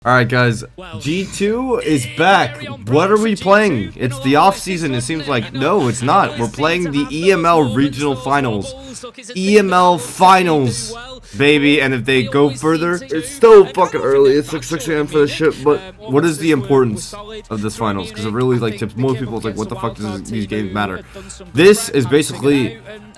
Alright guys, G2 is back. What are we playing? It's the off season. It seems like no, it's not. We're playing the EML regional finals. EML finals, baby. And if they go further, it's still fucking early. It's like 6 AM for this shit. But what is the importance of this finals? Because it really, like, to most people, it's like, what the fuck does these games matter? This is basically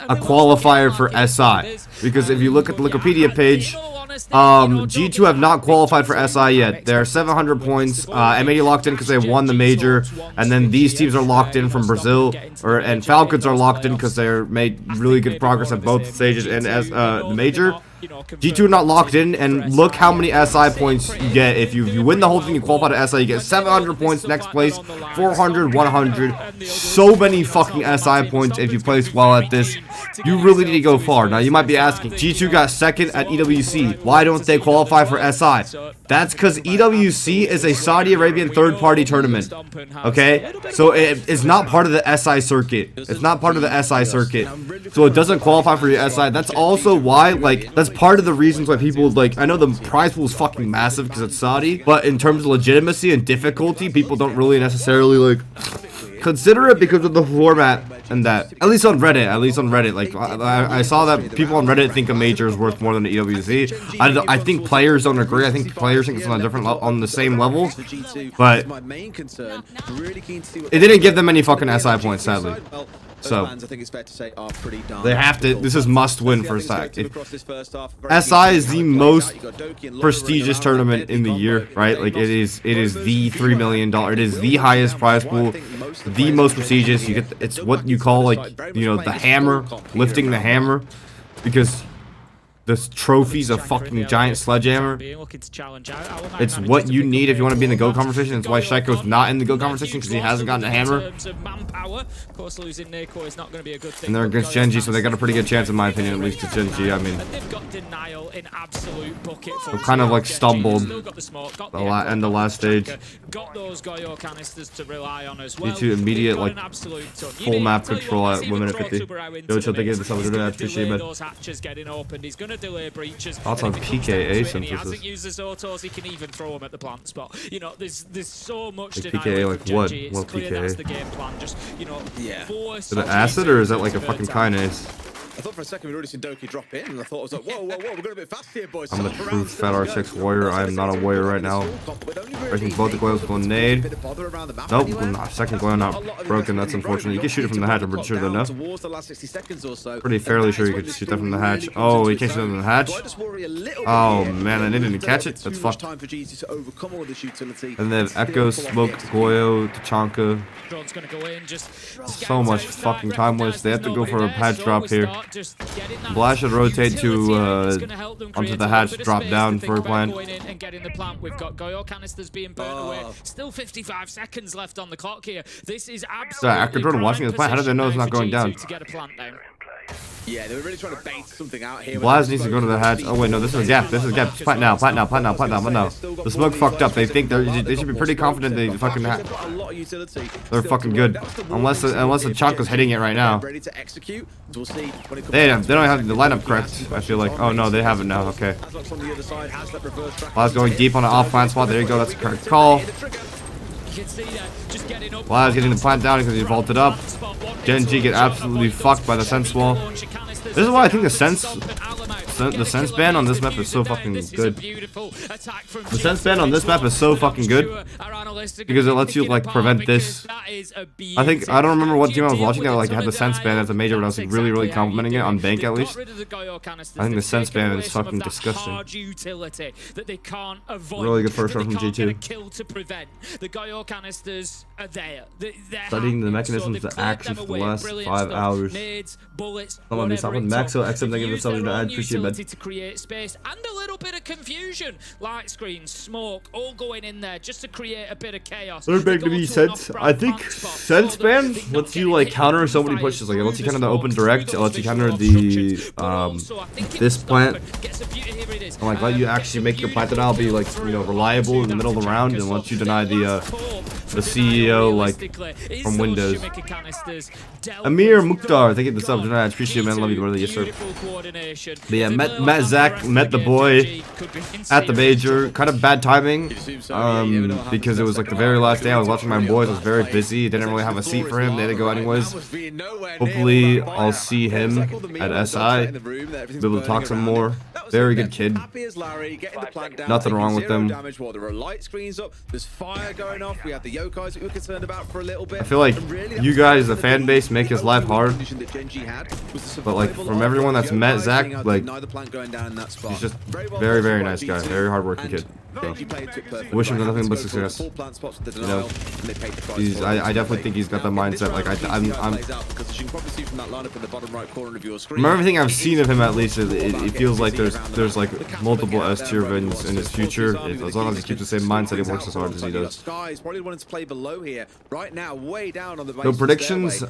a qualifier for SI. Because if you look at the Wikipedia page, G2 have not qualified for SI yet. They're 700 points. M80 locked in because they won the major, and then these teams are locked in from Brazil, and Falcons are locked in because they're made really good progress at both stages and as the major. G2 not locked in, and look how many SI points you get. If you win the whole thing, you qualify to SI, you get 700 points, next place 400, 100, so many fucking SI points. If you place well at this, you really need to go far. Now you might be asking, G2 got second at EWC, why don't they qualify for SI? That's because EWC is a Saudi Arabian third-party tournament, okay? So it's not part of the SI circuit. It's not part of the SI circuit, so it doesn't qualify for your SI. That's also why, like, that's part of the reasons why people, like, I know the prize pool is fucking massive because it's Saudi, but in terms of legitimacy and difficulty, people don't really necessarily, like, consider it because of the format and that. At least on Reddit, like, I saw that people on Reddit think a major is worth more than the EWC. I think players don't agree. I think players think it's on a different on the same level, but it didn't give them any fucking SI points, sadly. So they have to. This is must win for SI. SI is the most prestigious tournament in the year, right? Like it is the $3 million. It is the highest prize pool, the most prestigious. You get it's what you call, like, you know, the hammer, lifting the hammer, because this trophy's a fucking giant sledgehammer. It's what you need if you want to be in the GO competition. It's why Shaiko's not in the GO competition, because he hasn't gotten a hammer. And they're against Gen.G, so they got a pretty good chance, in my opinion, at least to Gen.G. I mean, we kind of like stumbled in the last stage. G2 immediate, like, full map control at 1 minute 50. Yo, chill, thank you for the I appreciate it. Thoughts on PKA synthesis? He uses autos, he can even throw them at the plant spot. You know, there's so much like PKA, like what? What PKA? That's the game plan. Just, you know, is it an acid or is that like a fucking kinase? I thought for a second we'd already seen Doki drop in, and I thought I was like, whoa, we're going a bit fast here, boys. I'm the true Fett R6 warrior. I am not a warrior right now. Breaking both the coils with one nade. Nope, second coil not broken. That's unfortunate. You can shoot it from the hatch, I'm pretty sure though, no? Pretty fairly sure you could shoot that from the hatch. Oh, you can't shoot that from the hatch? Oh man, I didn't even catch it. That's fucked. And then Echo, Smoke, Goyo, Tachanka. So much fucking time waste. They have to go for a patch drop here. Blast should rotate to onto the hatch, drop down for a plant. We've got Goyo canisters being burnt away. Still 55 seconds left on the clock here. This is absolutely. After Jordan watching this plant, how did they know it's not going down? Yeah, they were really trying to bait something out here. Blaz needs to go to the hatch. Oh wait, no, this is a gap. This is a gap. Plant now, plant now, plant now, plant now. But no, the smoke fucked up. They think they should be pretty confident they fucking they're fucking good. Unless the Chanka's hitting it right now. They don't have the lineup correct. I feel like. Oh no, they have it now. Okay. Blaz going deep on an off plant spot. There you go. That's a correct call. Blaz getting the plant down because he vaulted up. Gen.G get absolutely fucked by the sense wall. This is why I think the sense ban on this map is so fucking good. The sense ban on this map is so fucking good because it lets you, like, prevent this. I don't remember what team I was watching that, like, had the sense ban as a major, but I was, like, really complimenting it on Bank at least. I think the sense ban is fucking disgusting. Really good first round from G2. Studying the mechanisms that action for the last 5 hours. Someone be stopping Maxo, except they give themselves an ad. Appreciate it. To create space and a little bit of confusion. Light screen, smoke, all going in there just to create a bit of chaos. There's going to be sense. I think sense ban lets you, like, counter so many pushes. Like, it lets you counter the open direct. It lets you counter the this plant. And, like, let you actually make your plant denial be, like, you know, reliable in the middle of the round, and let you deny the the CEO, like, from Windows. Amir Mukhtar, thank you for the sub. I appreciate it, man. Love you, brother. Yes, sir. But yeah, met Zach, met the boy at the major. Kind of bad timing, because it was like the very last day I was watching my boys. I was very busy. Didn't really have a seat for him. They had to go anyways. Hopefully, I'll see him at SI. Be able to talk to him more. Very good kid. Nothing wrong with them. I feel like you guys, the fan base, make his life hard. But like from everyone that's met Zach, like he's just very, very nice guy. Very hardworking kid. So, wish him nothing but success. You know, I definitely think he's got the mindset. Like from everything I've seen of him, at least, it feels like there's like multiple S tier wins in his future. As long as he keeps the same mindset, he works as hard as he does. No predictions.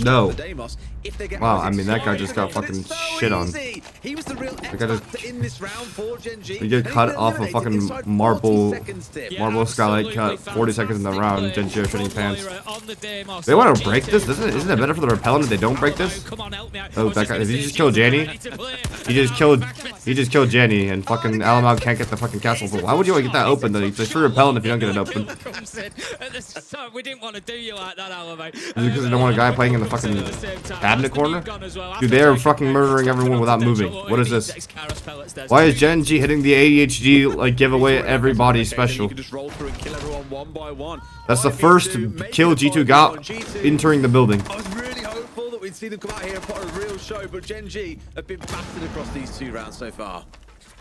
No. Wow, I mean that guy just got fucking shit on. He was the real in this round for Gen.G. You get cut off a fucking marble skylight cut 40 seconds in the round. Gen.G are shitting pants. They want to break this? Isn't it better for the repellent if they don't break this? Oh, that guy! Did he just kill Janny? He just killed Janny, and fucking Alamog can't get the fucking castle. Why would you want to get that open? Though it's free repellent if you don't get it open. We didn't want to do you like that, Alamog. Is it because they don't want a guy playing in the fucking cabinet corner? Dude, they are fucking murdering everyone without moving. What is this? Why is Gen.G hitting the ADHD like giveaway everybody special? That's the first kill G2 got entering the building. I was really hopeful that we'd see them come out here and put a real show, but Gen.G have been battered across these 2 rounds so far.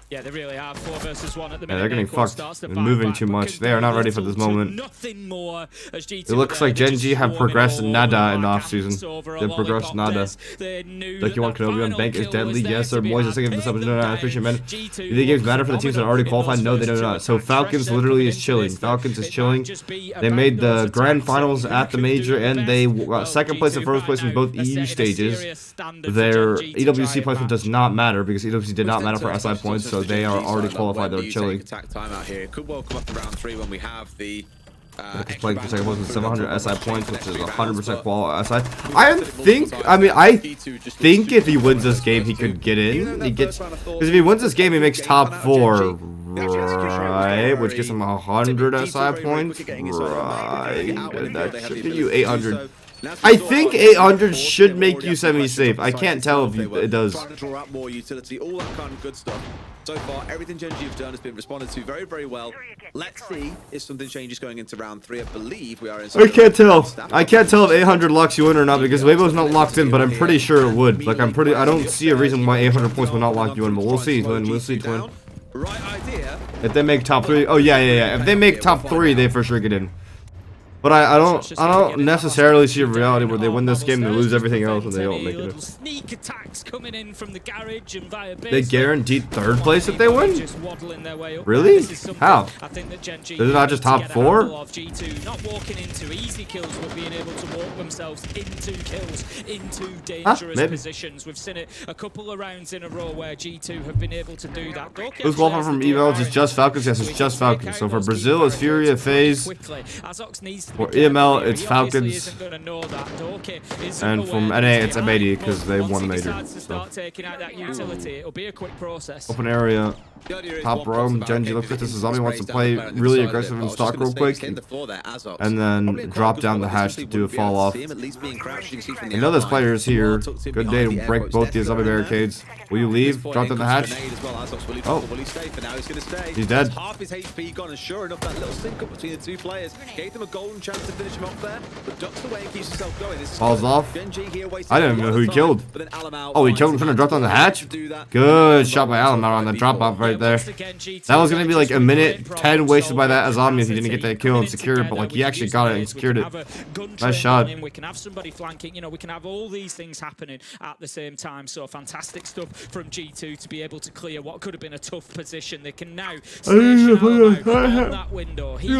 Yeah, they really are 4 versus 1 at the minute. Yeah, they're getting fucked. They're moving too much. They are not ready for this moment. It looks like Gen.G have progressed nada in the offseason. They've progressed nada. Like you want Kenobi on bank is deadly. Yes, sir. Boys, let's give this up. I appreciate it, man. Do the games matter for the teams that are already qualified? No, they do not. So Falcons literally is chilling. Falcons is chilling. They made the grand finals at the major, and they got second place and first place in both EU stages. Their EWC placement does not matter because EWC did not matter for SI points. So they are already qualified. They're chilling. Could well come up to round 3 when we have the playing for second place with 700 SI points, which is 100% qual SI. I think if he wins this game, he could get in. Because if he wins this game, he makes top 4, right? Which gets him 100 SI points, right? And that should give you 800. I think 800 should make you semi-safe. I can't tell if it does. So far, everything Gen.G have done has been responded to very, very well. Let's see if something changes going into round 3. I believe we are in. I can't tell. I can't tell if 800 locks you in or not because Weibo's not locked in, but I'm pretty sure it would. Like I don't see a reason why 800 points will not lock you in, but we'll see, Twin. We'll see, Twin. If they make top 3, oh yeah. If they make top 3, they for sure get in. But I don't necessarily see a reality where they win this game and they lose everything else and they don't make it. Sneak attacks coming in from the garage and via base. They guaranteed 3rd place if they win? Really? How? Is it not just top 4? Not walking into easy kills, but being able to walk themselves into kills, into dangerous positions. We've seen it a couple of rounds in a row where G2 have been able to do that. Who's qualified from EML? It's just Falcons? Yes, it's just Falcons. So for Brazil, it's Furia, FaZe. For EML, it's Falcons. And from NA, it's M80 because they won the major. So. Open area. Top roam, Gen.G looks like this is Zombie wants to play really aggressive and stock real quick, and then drop down the hatch to do a fall off. I know this player is here. Good day to break both the Zombie barricades. Will you leave? Drop down the hatch. Oh, he's dead. Half his HP gone, and sure enough, that little sync up between the 2 players gave them a golden chance to finish him off there. But ducks away and keeps himself going. Falls off. I didn't even know who he killed. Oh, he killed him trying to drop down the hatch. Good shot by Alamar on the drop off right there. That was gonna be like a minute 10 wasted by that Azami if he didn't get that kill and secure it, but like he actually got it and secured it. Nice shot. We can have somebody flanking, you know, we can have all these things happening at the same time. So fantastic stuff from G2 to be able to clear what could have been a tough position. They can now you have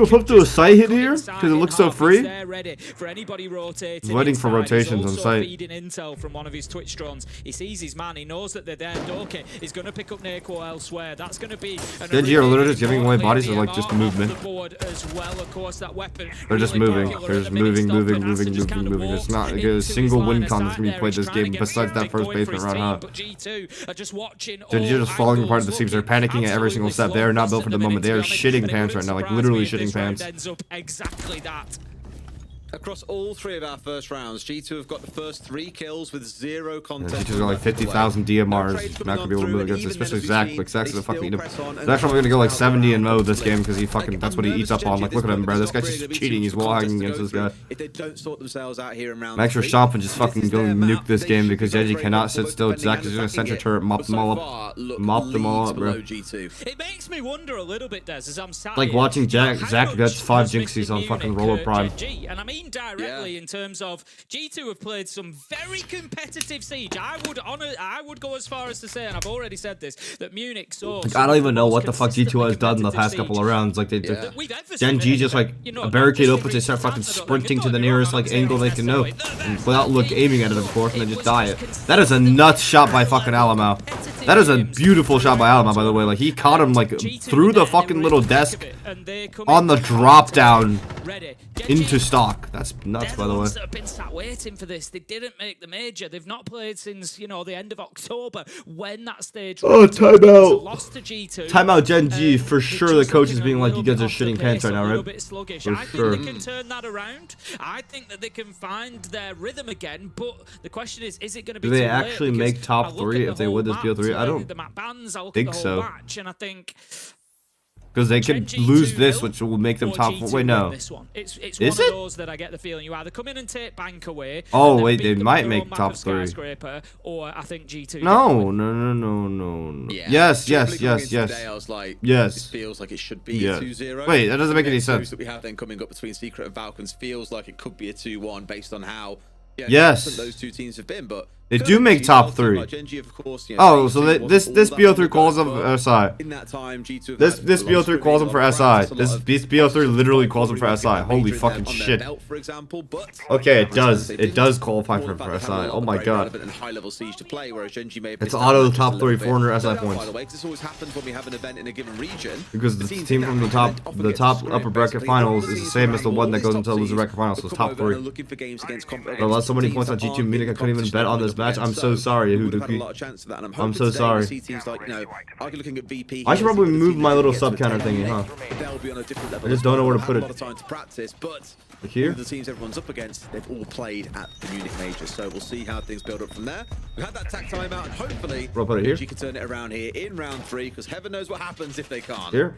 to do a side hit here because it looks looks so free. They're ready for anybody rotating. He's waiting for rotations on site. Feeding intel from one of his Twitch drones. He sees his man. He knows that they're there. Doke is going to pick up Neko elsewhere. That's going to be. GenG are literally just giving away bodies with like just movement. As well, of course, that weapon. They're just moving. They're just moving. It's not like a single win con that's gonna be played this game besides that first basement round, huh? GenG are just falling apart at the seams. They're panicking at every single step. They are not built for the moment. They are shitting pants right now, like literally shitting pants. Exactly that. Across all 3 of our first rounds, G2 have got the first 3 kills with 0 content. G2's got like 50,000 DMRs. Not gonna be able to move against, especially Zach. Like Zach's a fucking. Zach's probably gonna go like 70 in mode this game because he fucking. That's what he eats up on. Like look at him, bro. This guy's just cheating. He's wall hanging against this guy. If they don't sort themselves out here in round Make sure Stompn just fucking go nuke this game because GenG cannot sit still. Zach is gonna center turret, mop them all up. Mop them all up, bro. It makes me wonder a little bit, Des, as I'm sat like watching Zach gets 5 jinxies on fucking roller prime. And I mean directly in terms of G2 have played some very competitive Siege. I would go as far as to say, and I've already said this, that Munich saw. Like, I don't even know what the fuck G2 has done in the past couple of rounds. Like they just GenG just like a barricade opens, they start fucking sprinting to the nearest like angle they can know, and without aiming at it, of course, and they just die it. That is a nuts shot by fucking Alamo. That is a beautiful shot by Alamo, by the way. Like he caught him like through the fucking little desk on the drop down into stock. That's nuts, by the way. Have been sat waiting for this. They didn't make the major. They've not played since, you know, the end of October when that stage. Oh, timeout. Lost to G2. Timeout GenG. For sure the coach is being like, you guys are shitting pants right now, right? For I think sure. they can turn that around. I think that they can find their rhythm again, but the question is it going to be Do they too actually late? make top 3 if they win this BO3? I don't think so. Match, and I think because they could lose this, which will make them top 4. Wait, no. It's is one it? of those that I get the feeling you either come in and take bank away. Oh wait, they might make top 3. Skyscraper, or I think G2. No. Yeah. Yes. Like, yes. This feels like it should be a 2-0. Wait, that doesn't make any sense. That we have then coming up between Secret and Falcons feels like it could be a 2-1 based on how those 2 teams have been, but they do make top 3. Of course, oh, so this BO3 calls them for SI. In that time, G2 this BO3 calls them for SI. This BO3 literally calls them for SI. Holy fucking shit. Okay, it does qualify for SI. Oh my god. It's auto top 3 400 SI points. This always happens when we have an event in a given region. Because the team from the top upper bracket finals is the same as the one that goes into the loser bracket finals, so it's top 3. I lost so many points on G2 Munich I couldn't even bet on this match. I'm so sorry, Huduki. I'm so sorry. I should probably move my little sub counter thingy, huh? I just don't know where to put it. Like here? The teams everyone's up against, they've all played at the Munich Major, so we'll see how things build up from there. We've had that tack timeout, and hopefully you can turn it around here in round 3, because heaven knows what happens if they can't. Here?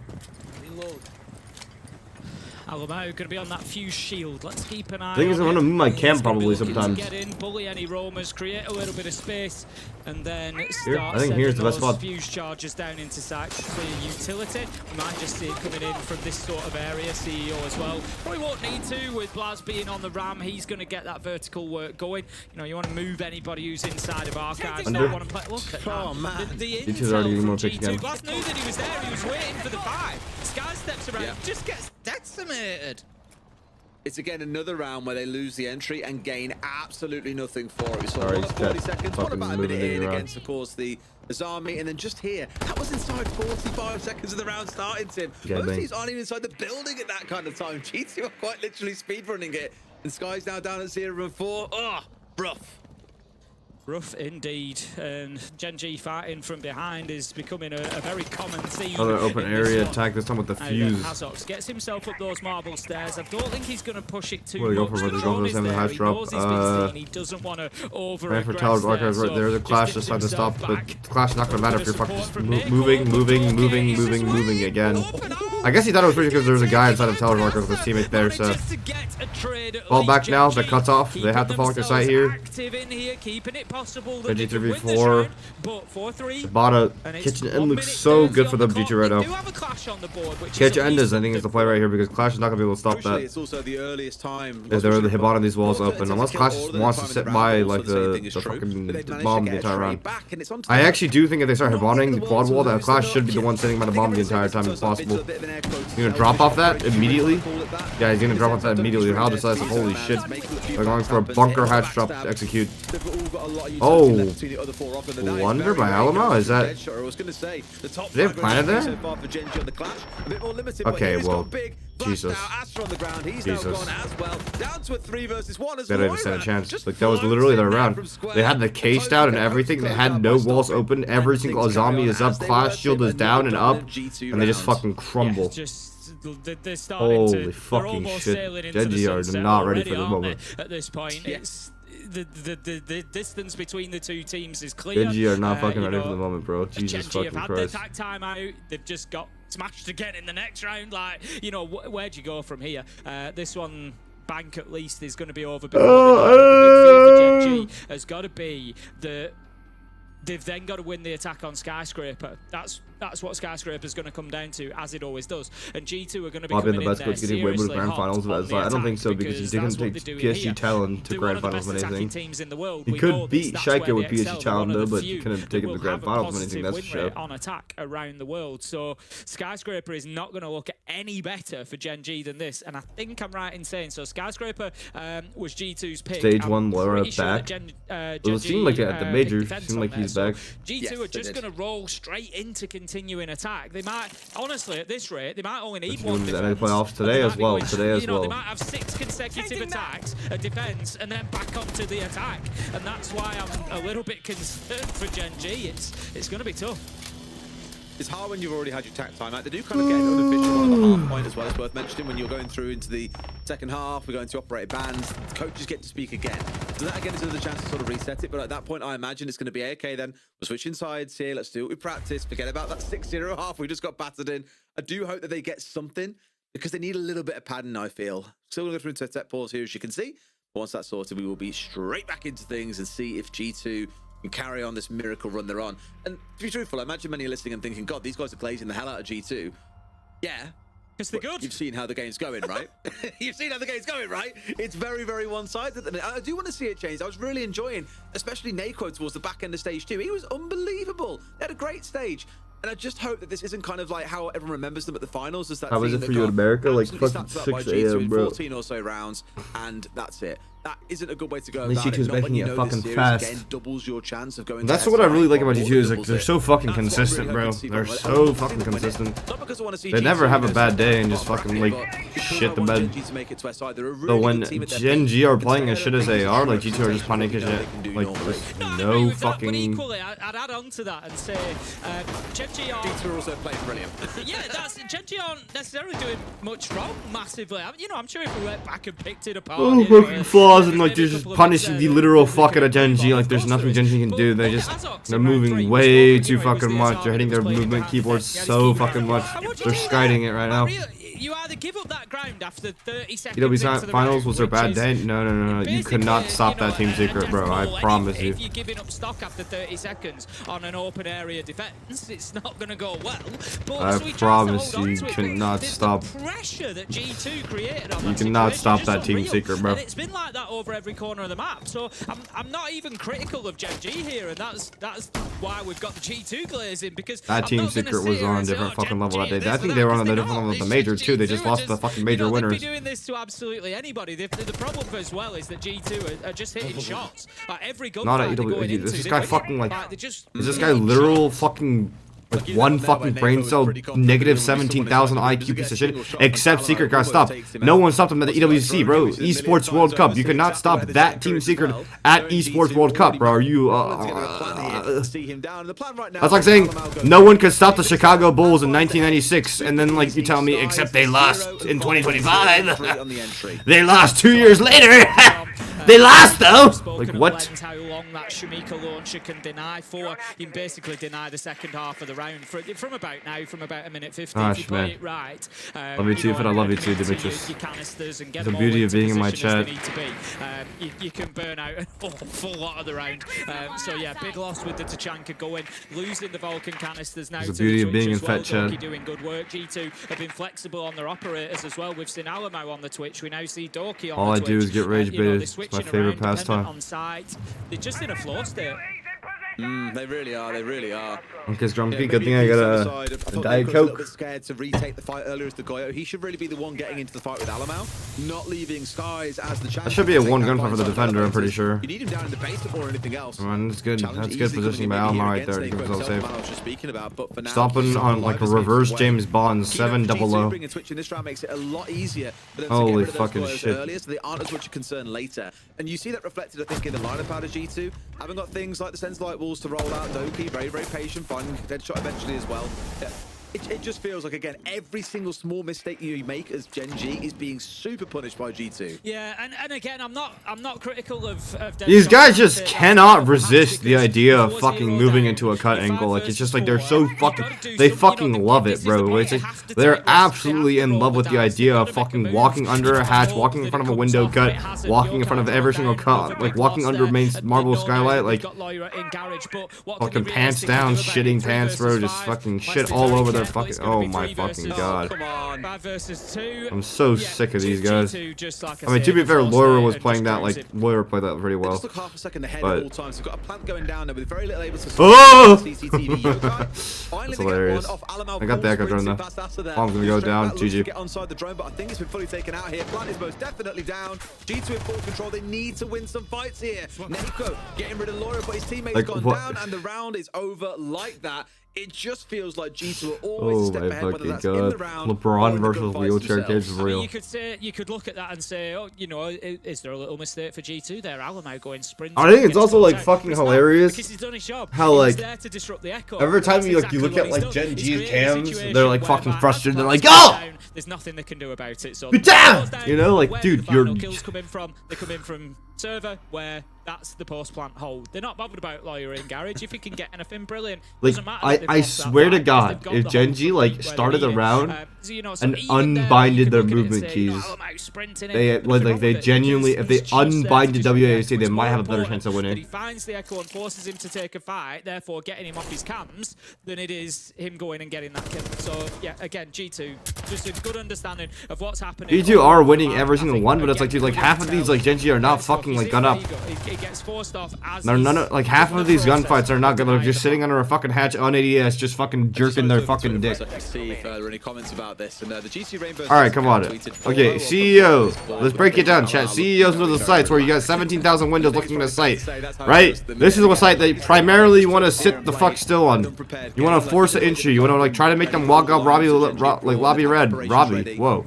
Alamo going to be on that fuse shield. Let's keep an eye on I think I'm going to move my camp probably to sometimes. Get in, bully any roamers, create a little bit of space, and then Here? I think here's the best spot. Fuse charges down into site to clear utility. We might just see it coming in from this sort of area. CEO as well. Probably won't need to with Blaz being on the ram. He's going to get that vertical work going. You know, you want to move anybody who's inside of archives. Under. Want to play. Look at that. The G2's already getting more picks again. Blaz knew that he was there. He was waiting for the 5. Sky steps around, just gets decimated. It's again another round where they lose the entry and gain absolutely nothing for it. We saw 40 seconds, what about a minute in against, of course, the Azami, and then just here, that was inside 45 seconds of the round starting, Tim. Most teams aren't even inside the building at that kind of time. G2 are quite literally speedrunning it, and Sky's now down at 0-4. Oh, rough. Rough indeed, and GenG fighting from behind is becoming a very common theme. Another open area attack, this time with the fuse. Hazox gets himself up those marble stairs. I don't think he's going to push it too much. The drone is there. He knows he's been seen. He doesn't want to over-aggress for Tower's archives right there. The clash just had to stop, but the clash is not going to matter if you're fucking just moving again. I guess he thought it was pretty because there's a guy inside of Tower's archives with his teammate there, so. Fall back now, that cuts off. They have to fall to site here. Active in here, keeping it possible that they Gen.G could win this 3v4. round, but 4-3. Bada And it's Kitchen 1 End looks minute so 30 good on for the them clock. GT right They now. do have a clash on the board, which Kitchen at End least is, I think, is the something play for right here them. because Clash is not gonna be able to stop Crucially, that. it's also the earliest time. If they're the Hibana these walls Well, open, to unless kill Clash all of the wants to time in sit the by round, like also the same thing the is true, fucking but they've managed bomb to the get a entire trade round. back, and it's onto I the actually do think if they start Not Hibaning giving the the quad world wall, to that lose Clash the should be the look. one sitting by the I think bomb the everyone's entire saying time it's if also a bit possible. of an air quote He's gonna drop off that selfish immediately. call it that. Yeah, he's gonna drop off that Don't immediately. use How red decides, Ds, holy man. shit. Make a few They're going backs for a happen. bunker Hit hatch the drop backstab. to execute. They've all got a lot of utility Oh. left between the other four off, and that is Wonder very, by very Alamo? good Is that- Deadshot. I was gonna say the top they have frag planted rate there? so far for Gen.G on the Clash. A bit more limited, Okay, but he's well, gone big. Jesus. Now Astra on the ground. He's Jesus. now gone as well. Down to a 3 versus 1 as They well. don't even stand a chance. Like, that was literally their round. They had the case down and everything. They had no walls open. Every single zombie is up. Clash shield is down and up. And they just fucking crumble. Yeah, just they're starting Holy to, they're fucking almost shit. sailing into the Gen.G are sunset not ready already, for the aren't moment. they, at this point. Yeah. It's the distance between the two teams is clear. Gen.G are not fucking you ready know, for the moment, bro. Jesus Gen.G have fucking had Christ. their tag time out. They've just got smashed again in the next round. Like, you know, where'd you go from here? This one, bank at least, is going to be over. Before the big fear for Gen.G has got to be the. They've then got to win the attack on Skyscraper. That's what Skyscraper's going to come down to, as it always does. And G2 are going to be Bobby in coming the best in there coach getting way with seriously grand hot finals, but on it's the like, I don't attack, think so because he that's didn't what take they're doing PSG here. Talon to They're grand one of the finals best and attacking anything. teams in the world. He We could know beat that's where Schalke they with PSG excel. They're Talon one of though, the but few he couldn't that take him will to grand have a finals or anything, positive that's win for sure. rate on attack around the world. So Skyscraper is not going to look any better for Gen.G than this. And I think I'm right in saying so. Skyscraper was G2's pick. Stage 1 Laura pretty sure back. that It seemed like at the major, it seemed like he's back. G2 Yes, are they just did. going to roll straight into continuing attack. They might, honestly, at this rate, they might only need It's one doing the defense. playoffs and today they as might be well, going, today as you know, well. They might have 6 consecutive attacks, a defense, and then back onto the attack. And that's why I'm a little bit concerned for Gen.G. It's going to be tough. It's hard when you've already had your tack time out. They do kind of get an unofficial on the half point as well. It's worth mentioning when you're going through into the second half, we're going to operated bands, the coaches get to speak again. So that again is another chance to sort of reset it. But at that point, I imagine it's going to be, okay, then we're switching sides here. Let's do what we practice. Forget about that 6-0 half we just got battered in. I do hope that they get something because they need a little bit of padding, I feel. Still going to go through into a tech pause here, as you can see. But once that's sorted, we will be straight back into things and see if G2 can carry on this miracle run they're on. And to be truthful, I imagine many are listening and thinking, God, these guys are glazing the hell out of G2. Yeah. Because they're good. You've seen how the game's going, right? You've seen how the game's going, right? It's very, very one-sided at the minute. I do want to see it change. I was really enjoying, especially Nako towards the back end of stage 2. He was unbelievable. They had a great stage. And I just hope that this isn't kind of like how everyone remembers them at the finals. As that How was team it that for you in got America? Like absolutely fucking snapped up by 6 G2 a.m., in bro. 14 or so rounds, and that's it. That isn't a good way to go At least about G2's it. Not when making you it know fucking this series fast. again doubles your chance of going. That's to what I really like about SI, G2 is like doubles they're it. so fucking That's what I'm consistent, really bro. hoping to see They're from them. so I fucking think they'll win it. consistent. Not because I want to see They G2 never have a win bad this, day and not just fucking frankly, like but because shit I the want bed. Gen.G to make it to SI. They're a really But when good team at their Gen.G peak. are And playing stay as shit out as of they the are, like race G2 are just what they panicking know shit. they can do Like normally. there's No, I agree no with that, but fucking. equally, I'd add on to that and say Gen.G are... G2 are also playing brilliant. Yeah, Gen.G aren't necessarily doing much wrong massively. You know, I'm sure if we went back and picked it apart... Oh, fucking flaws and like they're just punishing the literal fuck out of Gen.G. Like there's nothing Gen.G can do. They're moving way too fucking much. They're hitting their movement keyboard so fucking much. They're skiding it right now. You either give up that ground after 30 seconds EWC finals was their bad day. No. You could not stop that team secret, bro. I promise you. If you're giving up stock after 30 seconds on an open area defense, it's not going to go well. But I promise you cannot stop. Pressure that G2 created on You cannot stop that team secret, bro. And it's been like that over every corner of the map. So I'm not even critical of Gen.G here, and that's why we've got the G2 glazing, because That team secret was on a different fucking level that day. I think they were on a different level with the major too. They just lost the fucking major winners. They'd be doing this to absolutely anybody. The problem as well is that G2 are just hitting shots. Like every gunfight Not at they're going EW. into, Is this they guy win. fucking like? They just Is this guy literal fucking? Like one fucking brain cell, negative 17,000 IQ piece of shit. Except Secret got stopped. No one stopped him at the EWC, bro. Esports World Cup. You could not stop that team Secret at Esports World Cup, bro. Are you? That's like saying no one could stop the Chicago Bulls in 1996, and then like you tell me, except they lost in 2025. They lost 2 years later. They last though. Like what? How long that Shamika launcher can deny for. You can basically deny the second half of the round from about a minute 50. If you play it right. Love you too, Fett. I love you too, Demetrius. The beauty of being in my chat. You can burn out an awful lot of the round. So yeah, big loss with the Tachanka going, losing the Vulcan canisters now. The beauty of being in Fett chat. Doing good work. G2 have been flexible on their operators as well. We've seen Alamo on the Twitch. We now see Dorky on All the I Twitch. do is get rage baited. It's my favorite pastime. On site. They're just in a floor state. They really are. They really are. Okay, Grumpy, good thing I got a Diet Coke. A little bit scared to retake the fight earlier as the Goyo. He should really be the one getting into the fight with Alamo, not leaving Skies as the chance. That should be a one gunfight for the defender, I'm pretty sure. You need him down in the basement or anything else. Man, that's good. That's good positioning by Alamo right there. Keep himself safe. Stompn on like a reverse James Bond 7-0. Switching this round makes it a lot easier for them Holy to get rid of fucking those shit. earlier, so they aren't as much a concern later. And you see that reflected, I think, in the lineup out of G2. Having got things like the Sense Light Walls to roll out, Doki, very, very patient, finding a dead shot eventually as well. It just feels like, again, every single small mistake you make as Gen.G is being super punished by G2. Yeah, and again, I'm not critical of these guys just cannot resist the idea of fucking moving into a cut angle. Like, it's just like they're so fucking, they fucking love it, bro. It's like, they're absolutely in love with the idea of fucking walking under a hatch, walking in front of a window cut, walking in front of every single cut, like walking under main marble skylight, like fucking pants down, shitting pants, bro, just fucking shit all over their fucking, oh my fucking god. I'm so sick of these guys. I mean, to be fair, Laura was playing that, like, Laura played that pretty well. But, oh! That's hilarious. I got the echo drone though. Bomb's gonna go down, GG. Get onside the drone, but I think it's been fully taken out here. Plant is most definitely down. G2 in full control. They need to win some fights here. Neko getting rid of Laura, but his teammate's gone down, and the round is over like that. It just feels like G2 are always a step ahead, whether that's in the round. LeBron versus wheelchair kids is real. I mean, you could look at that and say, oh, you know, is there a little mistake for G2 there? Alamo going sprinting. I think it's also like fucking hilarious because he's done his job. How like there to disrupt the echo. every time you look at like Gen.G's cams, they're like fucking frustrated. They're like, oh! There's nothing they can do about it. So down! You know, like, dude, you're. Kills come in from. They come in from server where that's the post plant hold. They're not bothered about lawyer in garage. If you can get anything brilliant, like I swear to God, if Gen.G like started the round and unbinded their movement keys, they like they genuinely, if they unbinded WAC, they might have a better chance of winning. He finds the echo and forces him to take a fight, therefore getting him off his cams, than it is him going and getting that kill. So yeah, again, G2 just a good understanding of what's happening. G2 are winning every single one, but it's like, dude, like half of these like Gen.G are not fucking like gun up. Gets forced off as none of, like half of these gunfights are not good. They're just sitting under a fucking hatch on ADS, just fucking jerking their fucking dick. Any comments about this? And the GC Rainbow. All right, come on. Okay, CEO. Let's break it down, chat. CEOs know the sites where you got 17,000 windows looking at a site, right? This is a site that primarily you want to sit the fuck still on. You want to force an entry. You want to like try to make them walk up Robbie, like lobby red. Robbie, whoa.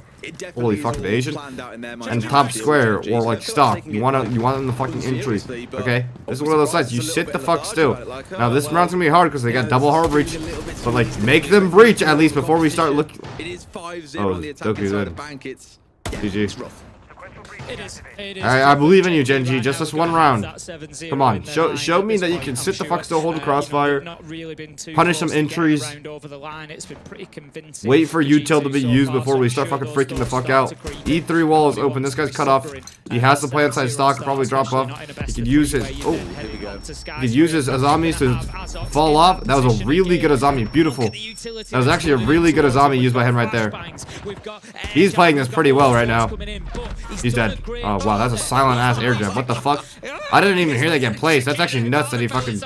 Holy fucking Asian. And top square or like stop. You want them the fucking entry. Okay? This is one of those sites. You sit the fuck still. Now this round's gonna be hard because they got double hard breach. But like make them breach at least before we start looking. It is 5-0 Oh, on the attack inside the bank. It's GG. It is. I believe in you, Gen.G. Just this one round. Come on, show me that you can sit the fuck still, hold the crossfire, punish some entries, wait for util to be used before we start fucking freaking the fuck out. E3 wall is open. This guy's cut off. He has to play inside stock. Probably drop off. He could use his. Oh, he could use his Azamis to fall off. That was a really good Azami. Beautiful. That was actually a really good Azami used by him right there. He's playing this pretty well right now. He's dead. Oh wow, that's a silent ass air jab. What the fuck? I didn't even hear that get placed. That's actually nuts that he fucking.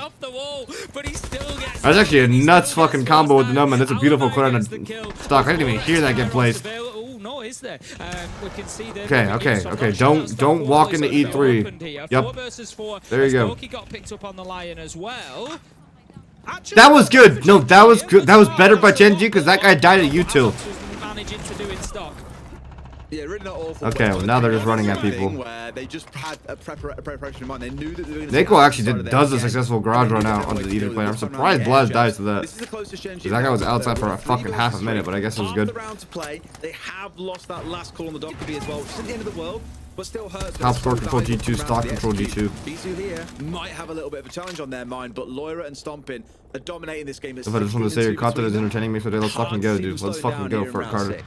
That's actually a nuts fucking combo with the Nomad. That's a beautiful clear on the stock. I didn't even hear that get placed. Okay. Don't walk into E3. Yep. There you go. That was good. No, that was good. That was better by Gen.G because that guy died at util. Yeah, really not awful. Okay, well now they're just running at people. They just had a preparation in mind. They knew that they were going to. Neko actually does a successful garage run out onto the either player. I'm surprised Blaz dies to that. Because that guy was outside for a fucking half a minute, but I guess it was good. They have lost that last call on the Dockerby as well, which isn't the end of the world. but still hurts. Top score control G2, stock control G2. B2 here might have a little bit of a challenge on their mind, but Loira and Stompn are dominating this game. If I just want to say your content is entertaining, makes my day. Let's fucking go, dude. Let's fucking go for it, Carter.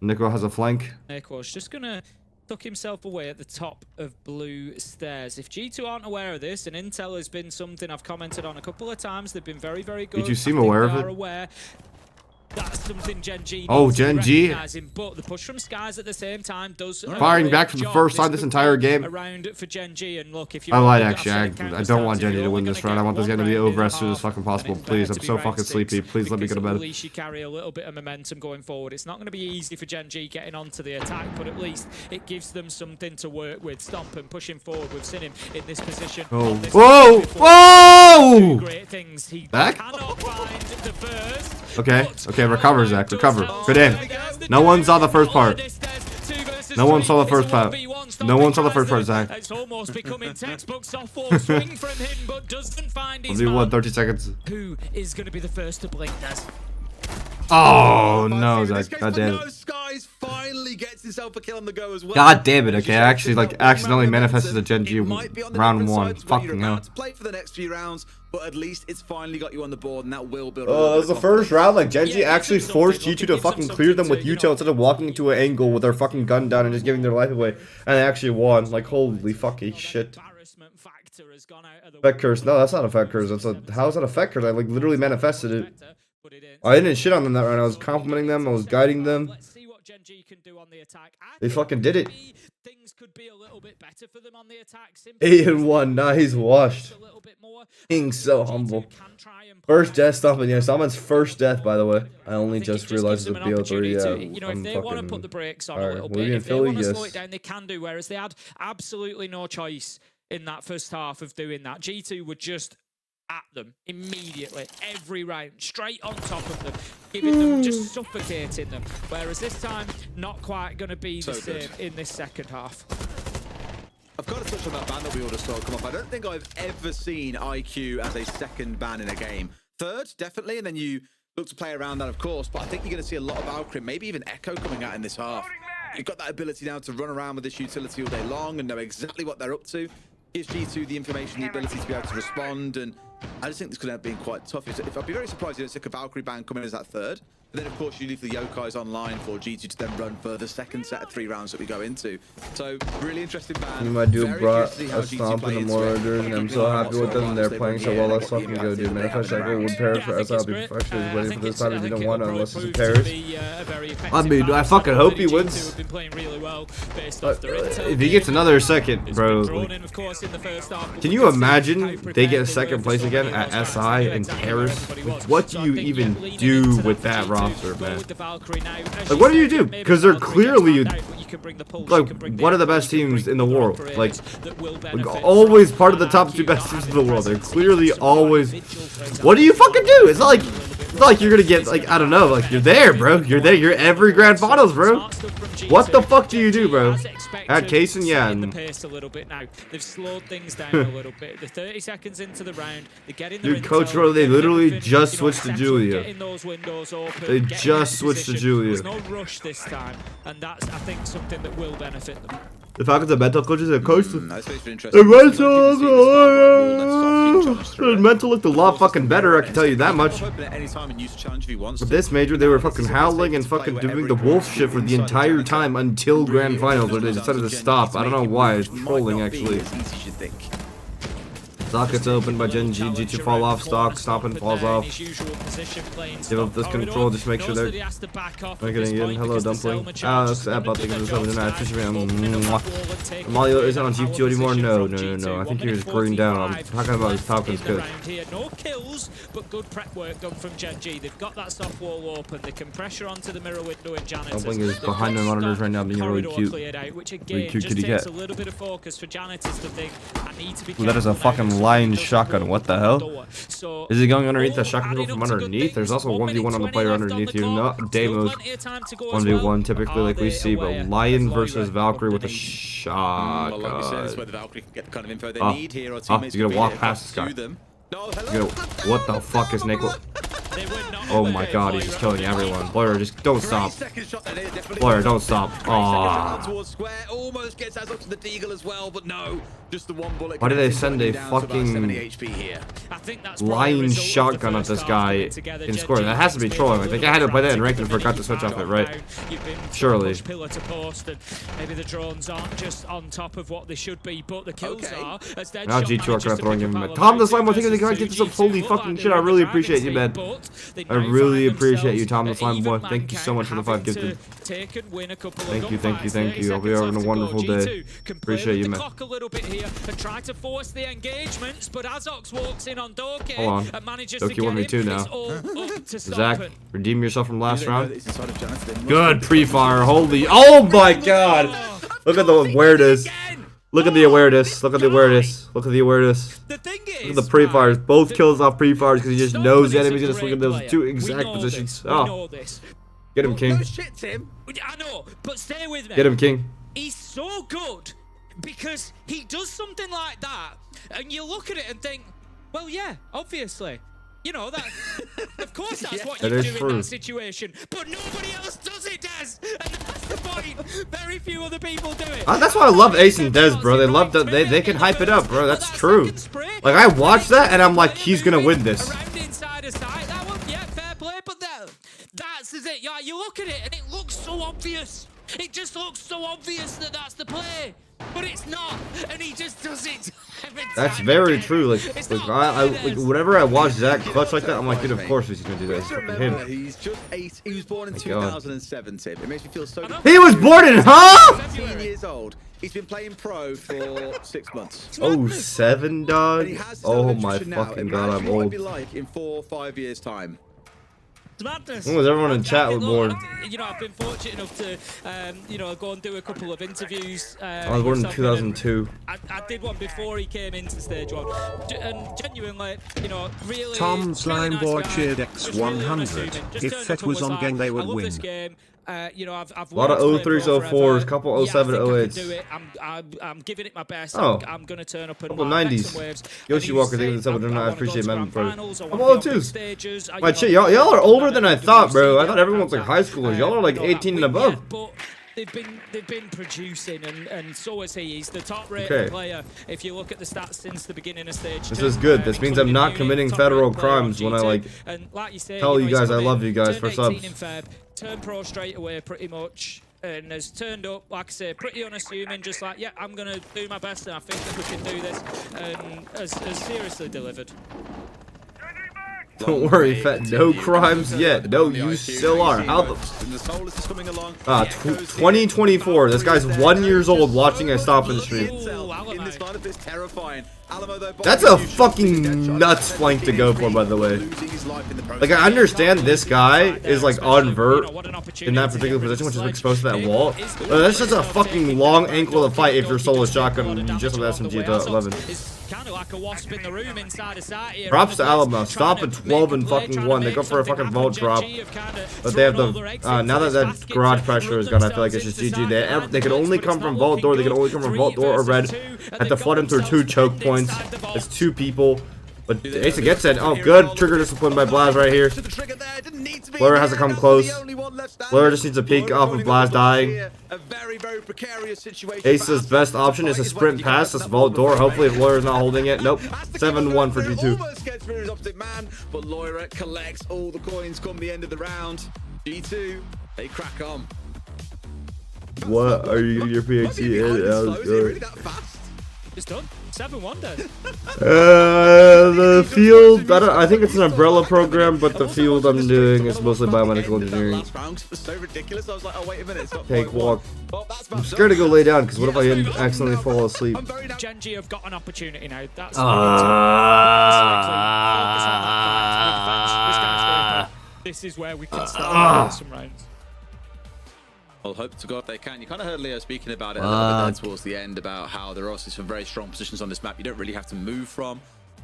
Nico has a flank. Nico's just gonna tuck himself away at the top of blue stairs. If G2 aren't aware of this, and intel has been something I've commented on a couple of times, they've been very, very good. Did you seem aware of it? Aware. That's something Gen.G. Oh, Gen.G. But the push from Skies at the same time does firing back for the first time this entire game. Around for Gen.G. And look, if you I lied, actually. I don't want Gen.G. to win this round. I want this game to be over as soon as fucking possible. Please, I'm so fucking sleepy. Please let me go to bed. At least you carry a little bit of momentum going forward. It's not going to be easy for Gen.G. getting onto the attack, but at least it gives them something to work with. Stompn pushing forward. We've seen him in this position. Oh. Whoa! Whoa! Great things. He back? Cannot find the first. Okay, okay, recover, Zach, recover. Good aim. No one saw the first part. No one saw the first part. No one saw the first part, Zach. It's almost becoming textbook softball swing from him, but doesn't find his We'll do what, 30 seconds? Who is going to be the first to blink, Des? Oh, no, Zach. God damn it. Skies finally gets himself a kill on the go as well. God damn it, okay, I actually, like, accidentally manifested a Gen.G round 1. Fucking hell. Play for the next few rounds, but at least it's finally got you on the board, and that will build. Oh, that was the first round. Like Gen.G actually forced G2 to fucking clear them with util instead of walking into an angle with their fucking gun down and just giving their life away, and they actually won. Like holy fucking shit. Fett curse? No, that's not a Fett curse. That's a. How is that a Fett curse? I like literally manifested it. I didn't shit on them that round. I was complimenting them. I was guiding them. They fucking did it. Things could be a little bit better for them on the attack. 8-1. Nah, he's washed. Being so humble. First death, Stompn. Yeah, Stompn's first death, by the way. I only just realized the BO3. Yeah, you know, if they want to put the brakes on a little bit, if they want to slow it down, they can do. Whereas they had absolutely no choice in that first half of doing that. G2 were just at them immediately, every round, straight on top of them, giving them, just suffocating them. Whereas this time, not quite going to be the same in this second half. I've got to touch on that ban that we all just saw come off. I don't think I've ever seen IQ as a second ban in a game. Third, definitely, and then you look to play around that, of course, but I think you're going to see a lot of Valkyrie, maybe even Echo coming out in this half. You've got that ability now to run around with this utility all day long and know exactly what they're up to. Gives G2 the information, the ability to be able to respond, and I just think this could end up being quite tough. I'd be very surprised if it's like a Valkyrie ban coming in as that third. But then, of course, you leave the Yokais online for G2 to then run for the second set of 3 rounds that we go into. So, really interesting ban. My dude brought a Stompn and more orders, and I'm so happy with them. They're playing so well. Let's fucking go, dude. Manifest Cycle would perish for us. I'll be actually waiting for this time. If you don't want to, unless it's a perish. I mean, I fucking hope he wins. If he gets another second, bro. Like, can you imagine they get second place again at SI and Paris? Like, what do you even do with that roster, man? Like, what do you do? Because they're clearly like one of the best teams in the world. Like always part of the top 2 best teams in the world. They're clearly always. What do you fucking do? It's not like you're gonna get like, I don't know, like you're there, bro. You're there. You're every grand finals, bro. What the fuck do you do, bro? At Kaysen, yeah. The pace a little bit now. They've slowed things down a little bit. They're 30 seconds into the round. They're getting their Dude, Coach Roy, they literally just switched to Julia. They just switched to Julia. There's no rush this time, and that's, I think, something that will benefit them. The Falcons are mental coaches and coach. The mental looked a lot fucking better, I can tell you that much. With this major, they were fucking howling and fucking doing the wolf shit for the entire time until grand finals, where they decided to stop. I don't know why. It's trolling, actually. Stock gets opened by Gen.G. G2 fall off stock. Stompn falls off. Give up this control. Just make sure they're getting in. Hello, Dumpling. Ah, that's about thinking of this over tonight. Mario isn't on G2 anymore. No. I think you're just green down. I'm talking about his Falcons good. No kills, but good prep work done from Gen.G. They've got that soft wall open. They can pressure onto the mirror window in Janitors. Dumpling is behind the monitors right now, being really cute. Which again just takes a little bit of focus for Janitors to think, I need to be that is a fucking lion shotgun. What the hell? Is he going underneath the shotgun from underneath? There's also 1v1 on the player underneath you. No, Demos 1v1 typically like we see, but Lion versus Valkyrie with a shotgun. Oh, he's gonna walk past this guy. What the fuck is Nico? Oh my god, he's just killing everyone. Blair, just don't stop. Blair, don't stop. Almost gets us up to the deagle as well, but no. Just the one bullet. Why did they send a fucking line shotgun at this guy in score? That has to be trolling. Like, they had to play that in ranked and forgot to switch off it, right? Surely. Maybe the drones aren't just on top of what they should be, but the kills are. Now G2 are throwing him a Tom the Slime. I think they gotta get some holy fucking shit. I really appreciate you, man. I really appreciate you, Tom the Slime boy. Thank you so much for the 5 gifted. Thank you, thank you, thank you. Hope you're having a wonderful day. Appreciate you, man. And try to force the engagements, but Azox walks in on Doki and manages to get 1v2 now. Zach, Stompn. redeem yourself from last round. Good pre-fire. Holy, oh my god! Look at the awareness. Look at the awareness. Look at the awareness. Look at the awareness. The thing is, look at the pre-fires. Both kills off pre-fires because he just knows the enemy's gonna swing in those 2 exact positions. Oh, get him, King. I know, but stay with me. Get him, King. He's so good because he does something like that, and you look at it and think, well, yeah, obviously. You know, that, of course that's what you do in that situation, but nobody else does it, Des, and that's the point. Very few other people do it. That's why I love Ace and Des, bro. They love that. They can hype it up, bro. That's true. Like, I watch that and I'm like, he's gonna win this. Around inside of sight, that one, yeah, fair play, but that's it. Yeah, you look at it and it looks so obvious. It just looks so obvious that that's the play. But it's not, and he just does it every time. That's very true. Like whenever I watch Zach clutch like that, I'm like, dude, of course he's gonna do that. It's fucking him. He's just 8. He was born in 2007, Tim. It makes me feel so. He was born in, huh? 17 years old. He's been playing pro for 6 months. Oh, 7, dog. Oh my fucking god, I'm old. What it'd be like in 4 or 5 years' time. Madness. When was everyone in chat was born? You know, I've been fortunate enough to, you know, go and do a couple of interviews. I was born in 2002. I did one before he came into stage 1, and genuinely, you know, really. Tom Slime nice Boy guy. cheered X100. If Fett was on Gen, they would win. You know, I've a lot of 03s, 04s, couple 07, 08s. I'm giving it my best. Oh. I'm gonna turn up and couple mark 90s. some waves. Yoshi Walker, thank you for the I appreciate man, bro. I'm I'm all 02s. My shit, y'all are older than I thought, bro. I thought everyone was like high schoolers. Y'all are like 18 and above. But they've been producing, and so is he. He's the top rated player. If you look at the stats since the beginning of stage 2. This is good. This means I'm not committing federal crimes when I like tell you guys I love you guys for subs. Turned pro straight away, pretty much, and has turned up, like I say, pretty unassuming, just like, yeah, I'm gonna do my best, and I think that we can do this, and has seriously delivered. Don't worry, Fett. No crimes yet. No, you still are. How the 2024. This guy's 1 year old watching a Stompn stream. That's a fucking nuts flank to go for, by the way. Like, I understand this guy is like on vert in that particular position, which is exposed to that wall. But that's just a fucking long ankle to fight if you're solo shotgun and you just have SMG at 11. Kind of like a wasp in the room inside of sight here. Props to Alamo. Stop at 12 and fucking 1. They go for a fucking vault drop. But they have the now that garage pressure is gone, I feel like it's just GG. They can only come from vault door. They can only come from vault door or red. Have to flood him through 2 choke points. It's 2 people. But Asa gets it. Oh, good trigger discipline by Blaz right here. Blur has to come close. Blur just needs a peek off of Blaz dying. Asa's best option is a sprint pass. This vault door. Hopefully, if Blur is not holding it. Nope. 7-1 for G2. But Loira collects all the coins come the end of the round. G2, they crack on. What are you getting your PhD in? Really that fast? It's done. 7-1 then. The field, I think it's an umbrella program, but the field I'm doing is mostly biomedical engineering. So ridiculous. I was like, oh wait a minute. Take walk. I'm scared to go lay down because what if I accidentally fall asleep? Gen.G have got an opportunity now. That's this is where we can start some rounds. Well, hope to God they can. You kind of heard Leo speaking about it a little bit there towards the end about how there are also some very strong positions on this map you don't really have to move from.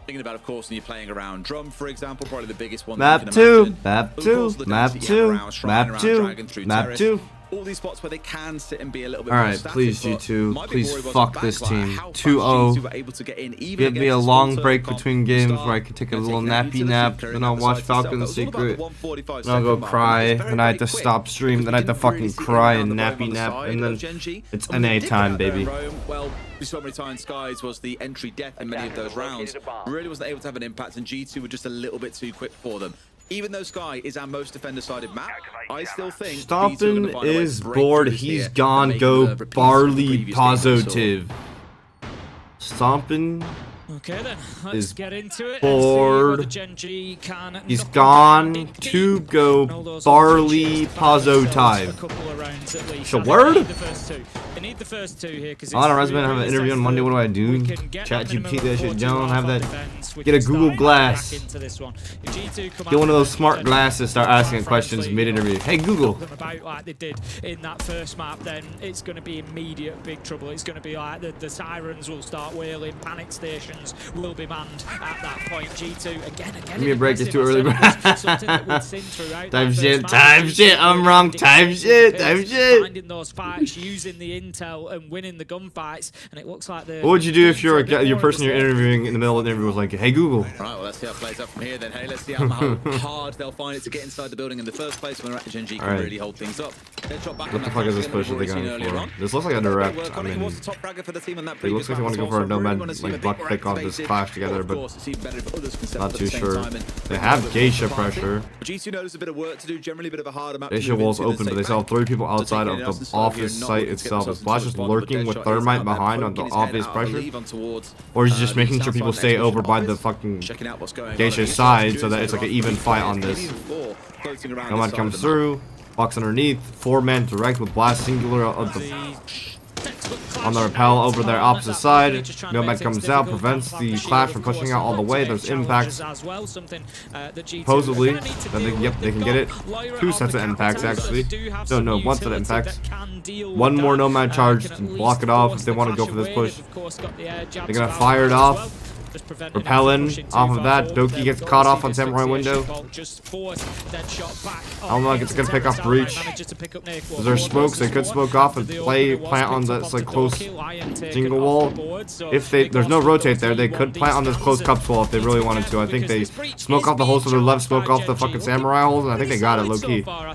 Thinking about, of course, when you're playing around Drum, for example, probably the biggest one. Map 2, map 2, map 2, map 2, map 2. all these spots where they can sit and be a little bit All more right, static, please but G2, my big please worry was fuck back this by team. how fast 2-0. G2 were able to get in, even Give me a against long this break full-term between games start, where I can take a you know, little taking that nappy utility, nap, clearing then I'll out the watch sides itself. Falcon That was all about Secret, the 145 then I'll go second mark, and cry, it was then I have to quick, stop stream, because then I have to we didn't really fucking see cry anyone and down the nappy bottom nap, on the and side then of GenG. it's And when NA they did time, get out there baby. and roam, well, we saw many times Skies was the entry death in many of those rounds. Really wasn't able to have an impact, and G2 were just a little bit too quick for them. Even though Sky is our most defender-sided map, I still think Stompn is bored. He's gone. Go Barley positive. Stompn Okay then, let's is get into it. bored. And see whether Gen.G can He's knock gone them down to deep. go And all those Barley opportunities to find themselves positive. a couple of rounds at least. It's a I think word? They need the first two. They need the first two here because On a resume, I have an interview on Monday. What do I do? Chat GPT that shit down. Have that. Get a Google Glass. Get one of those smart glasses. Start asking questions mid-interview. Hey Google. Them about like they did in that first map, then it's going to be immediate big trouble. It's going to be like the sirens will start wailing, panic stations will be manned at that point. G2 again. Give me a break. It's too early. Something that we'd seen throughout Time that shit. first map. Time shit. I'm wrong. Time shit. Time shit. Finding those fights, using the intel and winning the gunfights, and it looks like the. What would you do if you're your person you're interviewing in the middle of the interview was like, "Hey Google." Right, well, let's see how it plays out from here then. Hey, let's see how hard they'll find it to get inside the building in the first place when GenG can really hold things up. What the fuck is this push that they going for? This looks like a direct. I mean, it looks like they want to go for a nomad, like buck pick off this clash together, but not too sure. They have Geisha pressure. G2 knows a bit of work to do, generally a bit of a harder map. Geisha wall's open, but they still have 3 people outside of the office site itself. Is Splash just lurking with Thermite behind on the obvious pressure? Or is he just making sure people stay over by the fucking Geisha's side so that it's like an even fight on this? Nomad comes through, walks underneath, 4-man direct with Blast singular on the rappel over their opposite side. Nomad comes out, prevents the clash from pushing out all the way. There's impacts. Supposedly, they can get it. 2 sets of impacts actually. No, 1 set of impacts. 1 more Nomad charge to block it off if they want to go for this push. They're gonna fire it off. Repelling off of that. Doki gets caught off on Samurai window. I don't know if it's gonna pick off breach. There's smokes. They could smoke off and plant on this like close single wall. If there's no rotate there, they could plant on this close cups wall if they really wanted to. I think they smoke off the holes to their left, smoke off the fucking Samurai holes, and I think they got it low key. I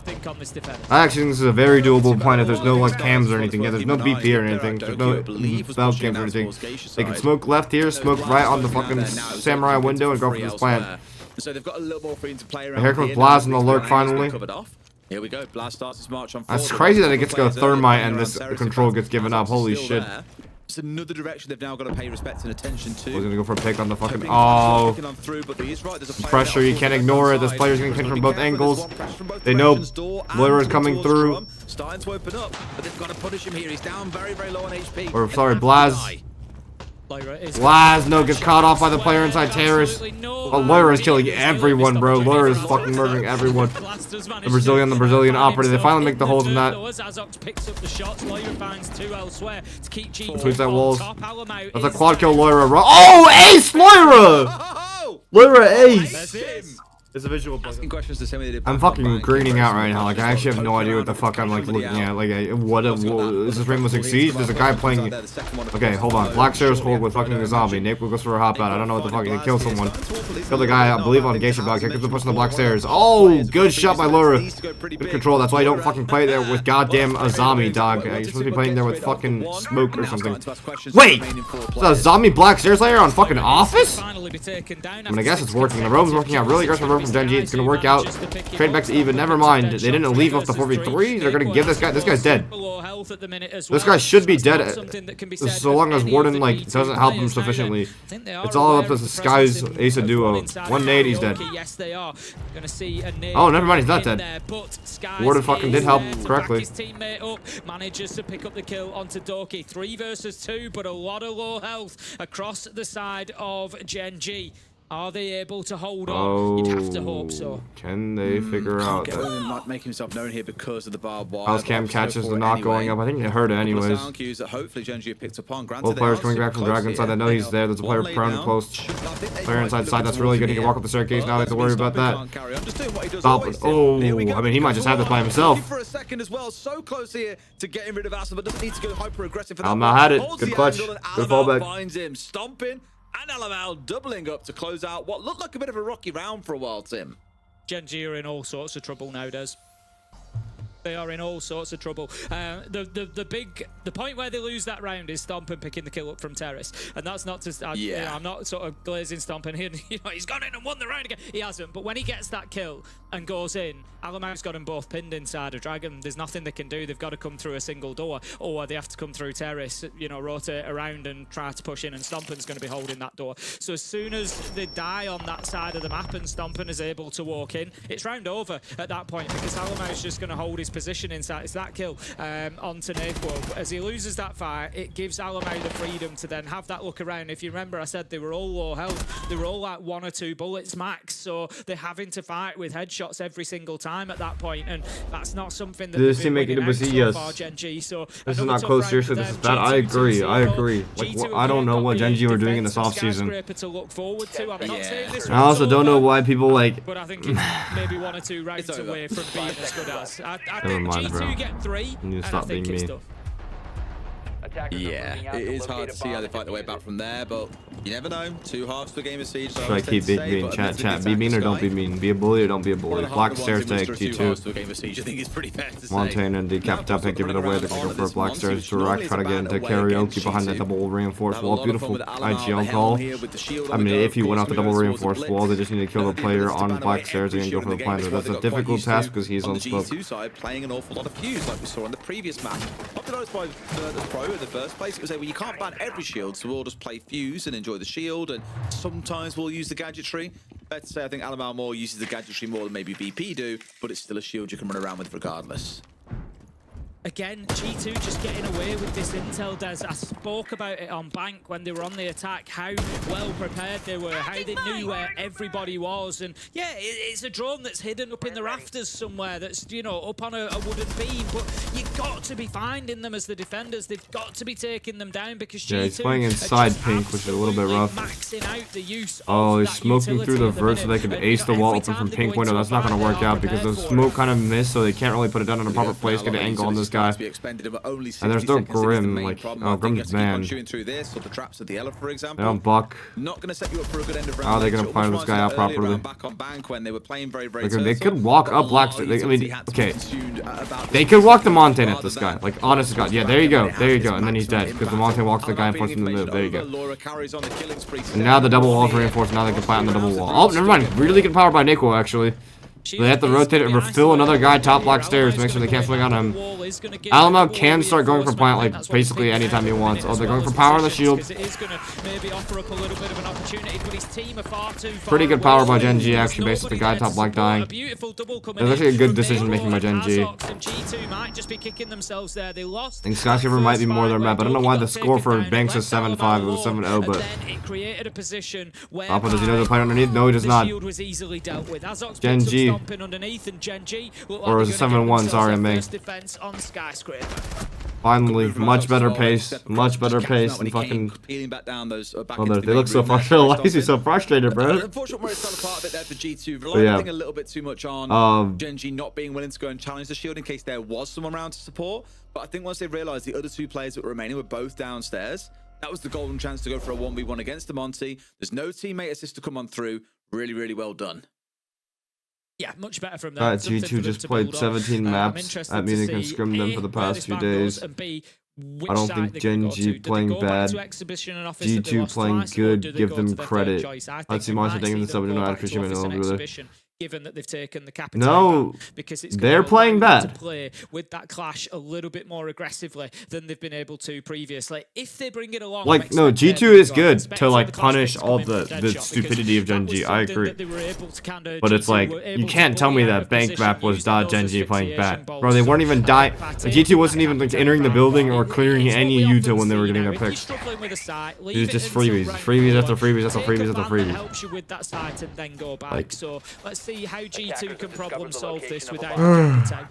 actually think this is a very doable point if there's no like cams or anything. Yeah, there's no BP or anything. There's no bell cams or anything. They can smoke left here, smoke right on the fucking Samurai window and go for this plant. So they've got a little more freedom to play around. Here comes Blaz and the lurk finally. Here we go. Blaz starts his march on. That's crazy that it gets to go Thermite and this control gets given up. Holy shit. It's another direction they've now got to pay respect and attention to. We're gonna go for a pick on the fucking. Oh. Pressure, you can't ignore it. This player's getting picked from both angles. They know Moira is coming through. Starting to open up, but they've got to punish him here. He's down very, very low on HP. Or sorry, Blaz. No, gets caught off by the player inside Terrace. Oh, Moira is killing everyone, bro. Moira is fucking murdering everyone. The Brazilian operator. They finally make the holes in that. Between that walls. That's a quad kill, Moira. Oh, ace, Moira! Moira ace. It's a visual bug. I'm fucking greening out right now. Like, I actually have no idea what the fuck I'm like looking at. Like, what is this Rainbow Six Siege? There's a guy playing. Okay, hold on. Black Stairs hold with fucking a zombie. Nate goes for a hop out. I don't know what the fuck. He killed someone. Killed the guy, I believe, on Geisha Bug. Kicked the push on the Black Stairs. Oh, good shot by Laura. Good control. That's why I don't fucking play there with goddamn a zombie, dog. You're supposed to be playing there with fucking smoke or something. Wait! Is that a zombie Black Stairs layer on fucking Office? I mean, I guess it's working. The roam's working out really aggressive from GenG. It's gonna work out. Trade back to even. Never mind. They didn't leave off the 4v3. They're gonna give this guy. This guy's dead. This guy should be dead. So long as Warden like doesn't help him sufficiently. It's all up to the Sky's Ace of Duo. 180, he's dead. Oh, never mind. He's not dead. Warden fucking did help correctly. Manages to pick up the kill onto Doki. 3 versus 2, but a lot of low health across the side of GenG. Are they able to hold on? You'd have to hope so. Can they figure out that? Not making himself known here because of the barbed wire. House cam catches the knock going up. I think it hurt it anyways. Sound cues that hopefully Gen.G picked up on. Both players coming back from Dragon side. I know he's there. There's a player prone close. Player inside side. That's really good. He can walk up the staircase. Now they have to worry about that. Stompn. Oh, I mean, he might just have this by himself. For a second as well. So close here to getting rid of Asa, but doesn't need to go hyper aggressive for that. Alma had it. Good clutch. Good fallback. Finds him. Stompn. And LML doubling up to close out what looked like a bit of a rocky round for a while, Tim. Gen.G are in all sorts of trouble nowadays. They are in all sorts of trouble. The point where they lose that round is Stompn picking the kill up from Terrace, and that's not just. I'm not sort of glazing Stompn here. He's gone in and won the round again. He hasn't. But when he gets that kill and goes in, Alamau's got them both pinned inside a Dragon. There's nothing they can do. They've got to come through a single door, or they have to come through Terrace. Rotate around and try to push in, and Stompn's going to be holding that door. So as soon as they die on that side of the map and Stompn is able to walk in, it's round over at that point because Alamau's just going to hold his position inside. It's that kill onto Naquo. As he loses that fight, it gives Alamau the freedom to then have that look around. If you remember, I said they were all low health. They were all like 1 or 2 bullets max, so they're having to fight with headshots every single time at that point, and that's not something that they've been winning out so far, Gen.G. So this is not close. Seriously, this is bad. I agree. Like, I don't know what Gen.G were doing in this offseason. I also don't know why people like. But I think it's maybe 1 or 2 rounds away from being as good as. I think G2 get 3, and I think it's tough. Yeah, it is hard to see how they fight their way back from there, but you never know. 2 halves to a game of Siege. Should I keep being mean? Chat. Be mean or don't be mean. Be a bully or don't be a bully. Black stairs take G2. Montaigne and Decap up and give it away. They're going to go for a black stairs direct. Try to get into karaoke behind the double reinforced wall. Beautiful IGL call. I mean, if you went off the double reinforced wall, they just need to kill the player on black stairs and go for the planter. That's a difficult task because he's on smoke. G2 side playing an awful lot of fuse like we saw on the previous map. Popularized by the pro in the first place, it was well, you can't ban every shield, so we'll just play fuse and enjoy the shield, and sometimes we'll use the gadgetry. Let's say I think Alamau more uses the gadgetry more than maybe BP do, but it's still a shield you can run around with regardless. Again, G2 just getting away with this intel, Des. I spoke about it on Bank when they were on the attack, how well prepared they were, how they knew where everybody was. And yeah, it's a drone that's hidden up in the rafters somewhere that's, up on a wooden beam. But you've got to be finding them as the defenders. They've got to be taking them down because G2 he's playing inside pink, which is a little bit rough. Maxing out the use he's smoking through the vert so they can ace the wall open from pink window. That's not going to work out because the smoke kind of missed, so they can't really put it down in a proper place, get an angle on this guy. And there's no Grim, like, Grim's man. They don't buck. How are they gonna plan this guy out properly? They could walk up black. I mean, okay. They could walk the Montaigne at this guy. Like, honest to God. Yeah, there you go. There you go. And then he's dead because the Montaigne walks the guy and forces him to move. There you go. And now the double wall is reinforced. Now they can plant on the double wall. Oh, never mind. Really good power by Naquo, actually. They have to rotate and refill another guy top black stairs to make sure they can't swing on him. Alamau can start going for plant like basically anytime he wants. Oh, they're going for power on the shield. Pretty good power by Gen.G actually based on the guy top black dying. There's actually a good decision making by Gen.G. I think Skyscraper might be more their map. I don't know why the score for Banks is 7-5. It was 7-0, but Papa, does he know the player underneath? No, he does not. Gen.G. Or was it 7-1? Sorry, I'm being. Finally, much better pace and fucking. They look so frustrated. Why is he so frustrated, bro? Unfortunately, we're still a part of it there for G2. Relying a little bit too much on Gen.G not being willing to go and challenge the shield in case there was someone around to support. But I think once they realized the other 2 players that were remaining were both downstairs, that was the golden chance to go for a 1v1 against the Monty. There's no teammate assist to come on through. Really, really well done. Yeah, much better from that. G2 just played 17 maps at Munich and scrimmed them for the past few days. I don't think Gen.G playing bad. G2 playing good, give them credit. Let's see Monster taking this up, we don't know how to push him in a little bit. given that they've taken the capital No, because it's they're playing bad. To play with that clash a little bit more aggressively than they've been able to previously. If they bring it along, like, no, G2 is good to like punish all the stupidity of Gen.G. I agree. But it's like, you can't tell me that bank map was Gen.G playing bad. Bro, they weren't even dying. G2 wasn't even like entering the building or clearing any Yuta when they were getting their picks. It was just freebies. Freebies after freebies after freebies after freebies. Helps you with that site and then go back. Like, so let's see how G2 can problem solve this without time.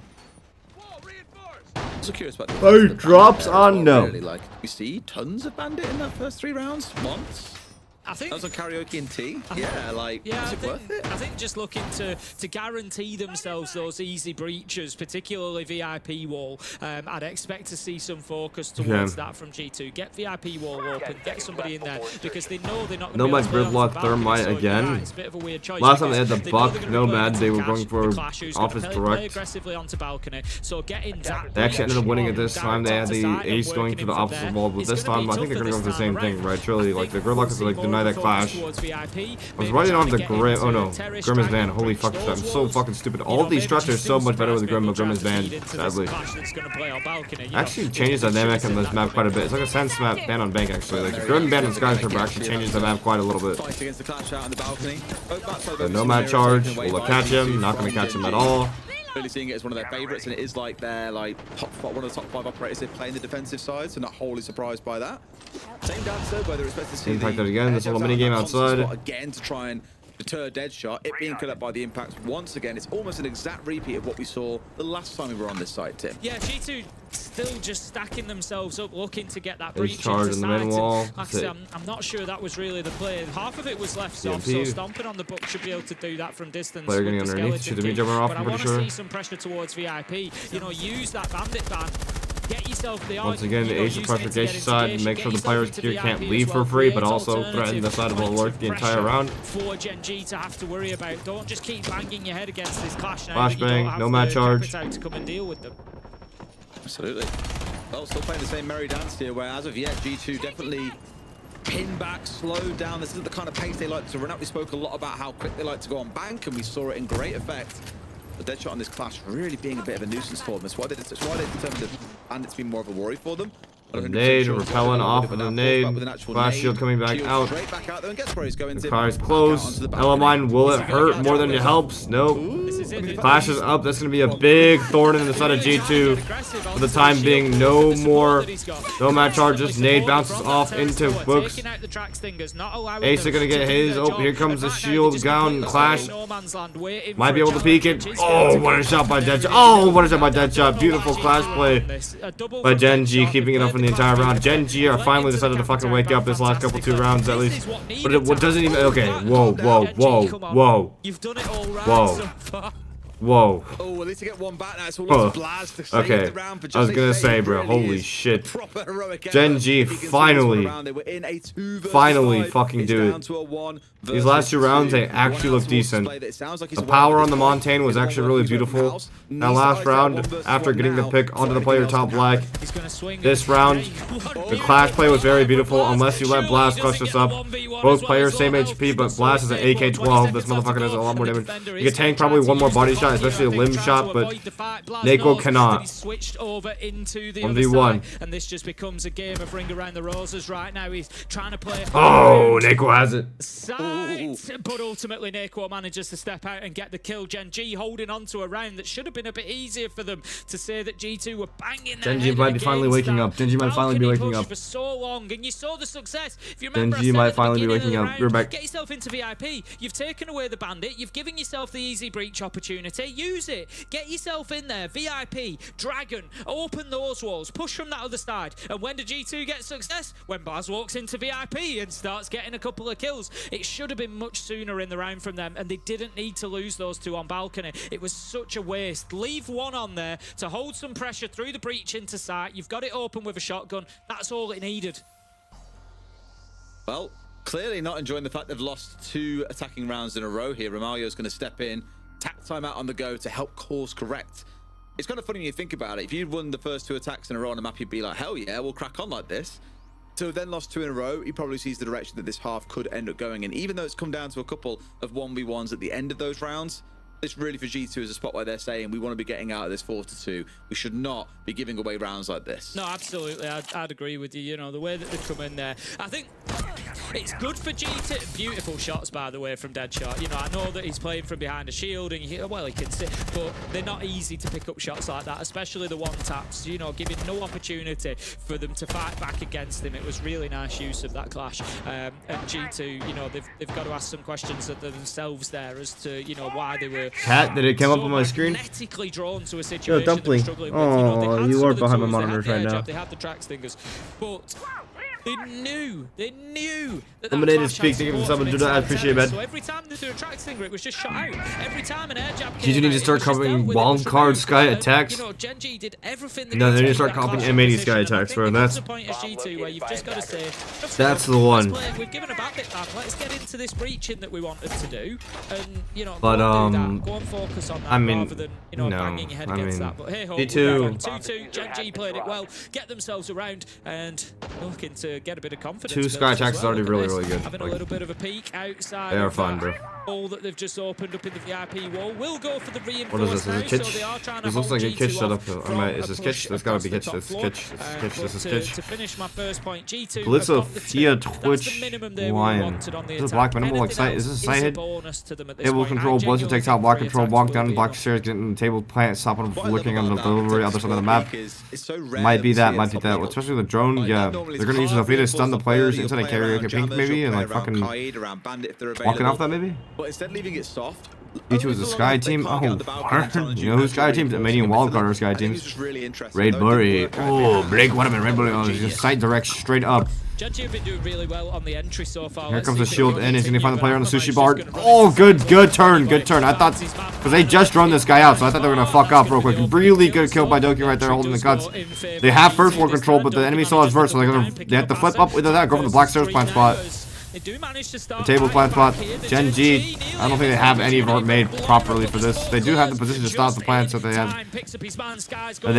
So curious about oh, drops on no. Really, like, we see tons of Bandit in that first 3 rounds. Once. I think that was on karaoke and tea. Yeah, like, is it worth it? I think just looking to guarantee themselves those easy breaches, particularly VIP wall, I'd expect to see some focus towards that from G2. Get VIP wall open, get somebody in there, because they know they're not going to be able to Gridlock Thermite again. It's a bit of a weird choice. Last time they had the Buck Nomad, they were going for Office Direct. Aggressively onto balcony, so getting that. They actually ended up winning it this time. They had the Ace going for the opposite wall, but this time I think they're going to go for the same thing, right? Truly, like the Gridlock is like deny that clash. I was writing on the Grim. Oh no, Grim is banned. Holy fuck, I'm so fucking stupid. All of these structures are so much better with the Grim, but Grim is banned, sadly. Actually changes the dynamic on this map quite a bit. It's like a sense map ban on bank actually. Like the Grim ban on Skyscraper actually changes the map quite a little bit. The Nomad charge, will catch him? Not going to catch him at all. Really seeing it as one of their favorites, and it is like their one of the top 5 operators they play in the defensive side, so not wholly surprised by that. Same dancer, whether it's better to see Impact it again. This little mini game outside again to try and deter Deadshot. It being cut up by the impacts once again. It's almost an exact repeat of what we saw the last time we were on this side, Tim. Yeah, G2 still just stacking themselves up, looking to get that breach charge in the main wall. Like I said, I'm not sure that was really the play. Half of it was left soft, so Stompn on the book should be able to do that from distance. Player getting underneath, should be jumping off, but I want to see some pressure towards VIP. You know, use that bandit ban. Get yourself the once again, the Ace of qualification side, make sure the players here can't leave for free, but also threaten the side of alert the entire round. For Gen.G to have to worry about. Don't just keep banging your head against this clash now. Flashbang, Nomad charge. To come and deal with them. Absolutely. Well, still playing the same merry dance here, where as of yet, G2 definitely pin back, slow down. This isn't the kind of pace they like to run up. We spoke a lot about how quick they like to go on bank, and we saw it in great effect. The Deadshot on this clash really being a bit of a nuisance for them. That's why they determined that Bandit's been more of a worry for them. Nade, repelling off with a nade. Flash shield coming back out. Straight back out there and gets where he's going. The car is close. Elamine, will it hurt more than it helps? Nope. Flash is up. That's going to be a big thorn in the side of G2. For the time being, no more Nomad charges. Nade bounces off into Books. Ace are going to get his. Oh, here comes the shield down. Clash. Might be able to peek it. Oh, what a shot by Deadshot. Oh, what a shot by Deadshot. Beautiful clash play by Gen.G, keeping it up for the entire round. Gen.G are finally decided to fucking wake up this last couple 2 rounds at least. But it doesn't even. Okay, whoa. You've done it all right so far. Whoa. Oh, at least to get one back now. It's all Blaz to save the round for just I was gonna say, bro, holy shit. Gen.G finally fucking do it. These last 2 rounds, they actually look decent. The power on the Montaigne was actually really beautiful. That last round, after getting the pick onto the player top black, this round, the clash play was very beautiful, unless you let Blast clutch this up. Both players same HP, but Blast is an AK-12. This motherfucker does a lot more damage. You can tank probably one more body shot, especially a limb shot, but Neko cannot. 1v1. And this just becomes a game of ring around the roses right now. He's trying to play. Oh, Neko has it. But ultimately, Neko manages to step out and get the kill. Gen.G holding on to a round that should have been a bit easier for them to say that G2 were banging their Gen.G might be finally waking up. Gen.G might finally be waking up. For so long, and you saw the success. If you remember, Gen.G might finally be waking up. We're back. Get yourself into VIP. You've taken away the bandit. You've given yourself the easy breach opportunity. Use it. Get yourself in there. VIP, Dragon, open those walls. Push from that other side. And when did G2 get success? When Baz walks into VIP and starts getting a couple of kills. It should have been much sooner in the round from them, and they didn't need to lose those 2 on balcony. It was such a waste. Leave 1 on there to hold some pressure through the breach into sight. You've got it open with a shotgun. That's all it needed. Well, clearly not enjoying the fact they've lost 2 attacking rounds in a row here. Romalio's going to step in, tack time out on the go to help course correct. It's kind of funny when you think about it. If you'd won the first 2 attacks in a row on the map, you'd be like, hell yeah, we'll crack on like this. So then lost 2 in a row, he probably sees the direction that this half could end up going in. Even though it's come down to a couple of 1v1s at the end of those rounds, This really for G2 is a spot where they're saying we want to be getting out of this 4-2. We should not be giving away rounds like this. No, absolutely. I'd agree with you. You know, the way that they've come in there. I think it's good for G2. Beautiful shots, by the way, from Deadshot. You know, I know that he's playing from behind a shield, and he can sit, but they're not easy to pick up shots like that, especially the one taps. You know, giving no opportunity for them to fight back against him. It was really nice use of that clash. And G2, you know, they've got to ask some questions of themselves there as to, you know, why they were. Cat, did it come up on my screen? Magnetically drawn to a situation Dumpling. Oh, you are behind my monitors right now. They had the track stingers, but they knew that Eliminated speak, thank you for someone to do that. I appreciate it, man. So every time they threw a track stinger, it was just shot out. Every time an air jab GG need to start copying wild card Sky attacks. You know, Gen.G did everything. No, they need to start copying animated Sky attacks, bro. That's the point of G2 where you've just got to say, that's the one. We've given a bad bit back. Let's get into this breaching that we wanted to do, and you know, but go and focus on that rather than, you know, banging your head against that. But hey, ho, 2-2. Gen.G played it well, get themselves around, and looking to get a bit of confidence. 2 Sky attacks is already really good. Having a little bit of a peek outside. They are fun, bro. Hole that they've just opened up in the VIP wall. We'll go for the reinforced. What is this? Is it Kitch? So they are trying to this looks like a Kitch setup. Is this Kitch? This There's gotta be Kitch. This is Kitch. This is Kitch. This is Kitch. To finish my first point, G2 Blitz of Fia Twitch Lion. Is this a black minimal like sight? Is this a sight hit? Table control, Blitz takes out block control, walk down the block stairs, getting in the table plant, stop him from looking on the delivery other side of the map. Might be that, might be that. Especially the drone, yeah. They're gonna use Zofia to stun the players inside a karaoke pink maybe, and like fucking walking off that maybe? But instead leaving it soft. E2 is the Sky team. Oh, you know who's Sky team? The Medium Wildcard or Sky teams. Raid Burry. Oh, Blake Waterman, Raid Burry. Oh, just side direct straight up. Gen.G have been doing really well on the entry so far. Here comes the shield in. He's gonna find the player on the sushi bar. Oh, good turn, good turn. I thought, because they just drone this guy out, so I thought they were gonna fuck up real quick. Really good kill by Doki right there, holding the cuts. They have first floor control, but the enemy saw his vert, so they have to flip up. Either that, go for the black stairs plant spot. They do manage to start the table plant spot. Gen.G, I don't think they have any vert made properly for this. They do have the position to stop the plant, so they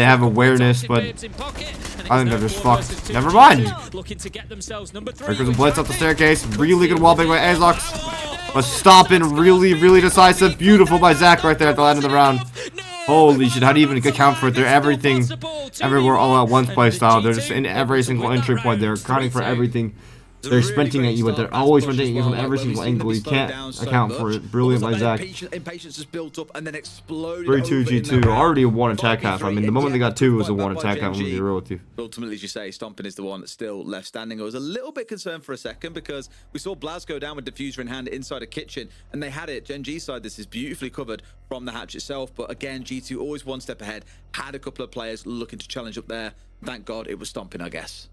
have awareness, but I think they're just fucked. Never mind. Here comes the blitz up the staircase. Really good wall bang by Azox. But Stompn, really decisive. Beautiful by Zach right there at the end of the round. Holy shit, how do you even account for it? They're everything, everywhere, all at once play style. They're just in every single entry point. They're accounting for everything. They're sprinting at you, but they're always sprinting at you from every single angle. You can't account for it. Brilliant by Zach. 3-2 G2. Already a 1 attack half. I mean, the moment they got 2 was a 1 attack half. I'm gonna be real with you. Ultimately, as you say, Stompn is the one that's still left standing. I was a little bit concerned for a second because we saw Blaz go down with diffuser in hand inside a kitchen, and they had it. Gen.G side, this is beautifully covered from the hatch itself. But again, G2 always one step ahead. Had a couple of players looking to challenge up there. Thank God it was Stompn, I guess.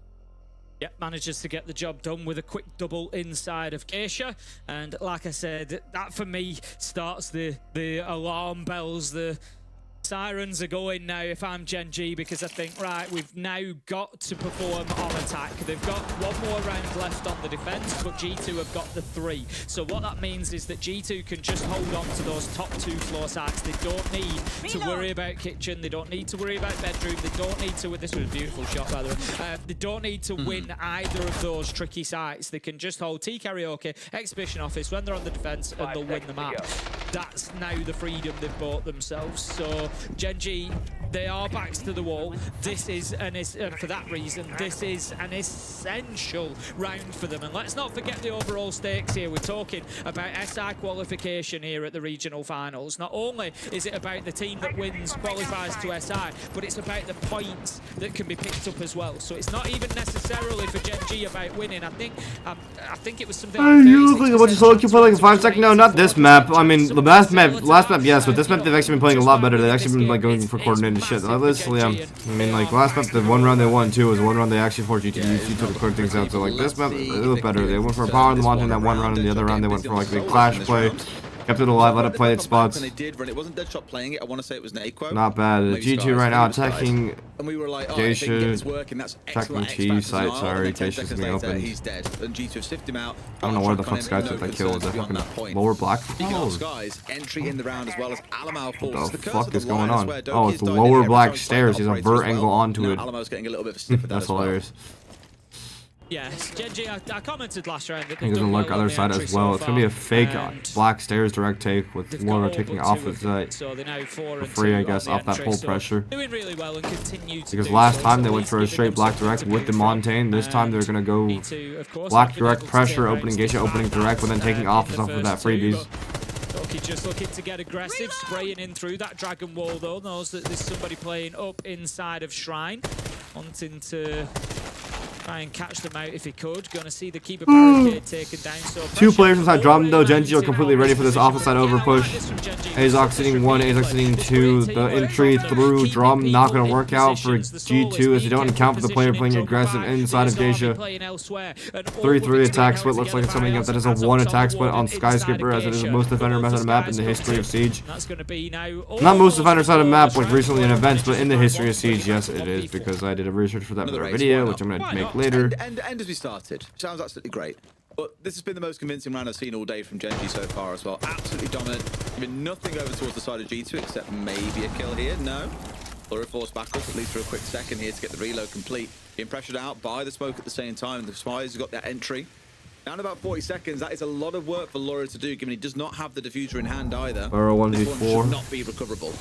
Yep, manages to get the job done with a quick double inside of Geisha. And like I said, that for me starts the alarm bells, the sirens are going now if I'm Gen.G, because I think, right, we've now got to perform on attack. They've got 1 more round left on the defense, but G2 have got the 3. So what that means is that G2 can just hold on to those top 2 floor sites. They don't need to worry about kitchen. They don't need to worry about bedroom. They don't need to, this was a beautiful shot by the way. They don't need to win either of those tricky sites. They can just hold T karaoke, exhibition office when they're on the defense, and they'll win the map. That's now the freedom they've bought themselves. So Gen.G, they are backs to the wall. This is, for that reason, this is an essential round for them. And let's not forget the overall stakes here. We're talking about SI qualification here at the regional finals. Not only is it about the team that wins qualifies to SI, but it's about the points that can be picked up as well. So it's not even necessarily for Gen.G about winning. I think it was something like you look like a bunch of solo queue play like a 5-second. No, not this map. I mean, the last map, yes, but this map they've actually been playing a lot better. They've actually been like going for coordinated shit. Honestly, I mean, like last map, the 1 round they won too was 1 round they actually forced G2 to clear things out. So like this map, they look better. They went for a power in the mountain that 1 round, and the other round they went for like the clash play. Kept it alive, let it play its spots. And they did run. It wasn't Deadshot playing it. I want to say it was Naquo. Not bad. G2 right now attacking Geisha, attacking T site. Sorry, Geisha's gonna open. He's dead. And G2 have sifted him out. I don't know where the fuck Sky took that kill. Was that fucking lower black? Oh. Skies, entry in the round as well as Alamau falls. What the fuck is going on? Oh, it's the lower black stairs. He's a vert angle onto it. Alamo's getting a little bit of a sniff of that. That's hilarious. Yes, Gen.G, I commented last round that He doesn't look other side as well. It's gonna be a fake black stairs direct take with Laura taking off his for free, I guess, off that pull pressure. Doing really well and continue to because last time they went for a straight black direct with the Montaigne. This time they're gonna go black direct pressure, opening Geisha, opening direct, but then taking off of that freebies. Just looking to get aggressive, spraying in through that dragon wall though. Knows that there's somebody playing up inside of Shrine, wanting to try and catch them out if he could. Gonna see the keeper barricade taken down. So two players inside Stompn though. Gen.G are completely ready for this opposite side over push. Azox sitting 1, Azox sitting 2. The entry through Drum not gonna work out for G2 as they don't account for the player playing aggressive inside of Geisha. 3-3 attack split looks like it's coming up. That is a 1 attack split on Skyscraper as it is the most defender method of map in the history of Siege. Not most defender side of map like recently in events, but in the history of Siege, yes it is, because I did a research for that video, which I'm gonna make later. And as we started, sounds absolutely great. But this has been the most convincing round I've seen all day from Gen.G so far as well. Absolutely dominant. Giving nothing over towards the side of G2 except maybe a kill here. No. Laura forced back up at least for a quick second here to get the reload complete. Being pressured out by the smoke at the same time. The Spies have got that entry. Down about 40 seconds. That is a lot of work for Laura to do, given he does not have the diffuser in hand either. Or a this one 1v4. should not be recoverable.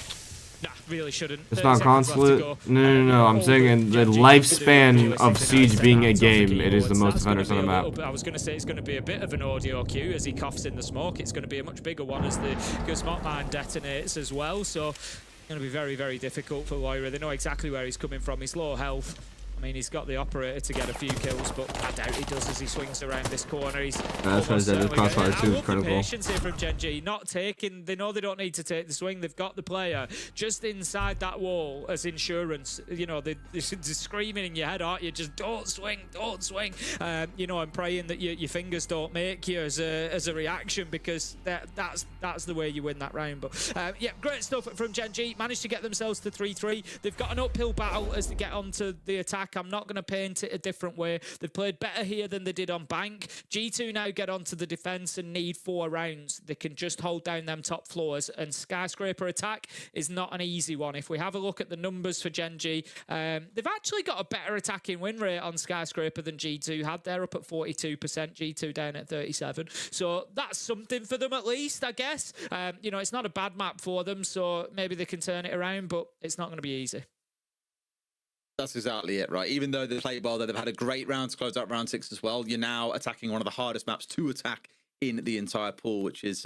Nah, really shouldn't. It's not consulate. No. I'm saying in the lifespan of Siege being a game, it is the most defenders on the map. I was going to say it's going to be a bit of an audio cue as he coughs in the smoke. It's going to be a much bigger one as the smoke mine detonates as well. So it's going to be very, very difficult for Loira. They know exactly where he's coming from. He's low health. I mean, he's got the operator to get a few kills, but I doubt he does as he swings around this corner. He's that's why the crossfire too is critical. Patience here from Gen.G, not taking. They know they don't need to take the swing. They've got the player just inside that wall as insurance. You know, they're screaming in your head, aren't you? Just don't swing, don't swing. You know, I'm praying that your fingers don't make you as a reaction, because that's the way you win that round. But yeah, great stuff from Gen.G. Managed to get themselves to 3-3. They've got an uphill battle as they get onto the attack. I'm not going to paint it a different way. They've played better here than they did on Bank. G2 now get onto the defense and need 4 rounds. They can just hold down them top floors, and Skyscraper attack is not an easy one. If we have a look at the numbers for Gen.G, they've actually got a better attacking win rate on Skyscraper than G2 had. They're up at 42%, G2 down at 37. So that's something for them at least, I guess. You know, it's not a bad map for them, so maybe they can turn it around, but it's not going to be easy. That's exactly it, right? Even though they played well, they've had a great round to close out round 6 as well. You're now attacking one of the hardest maps to attack in the entire pool, which is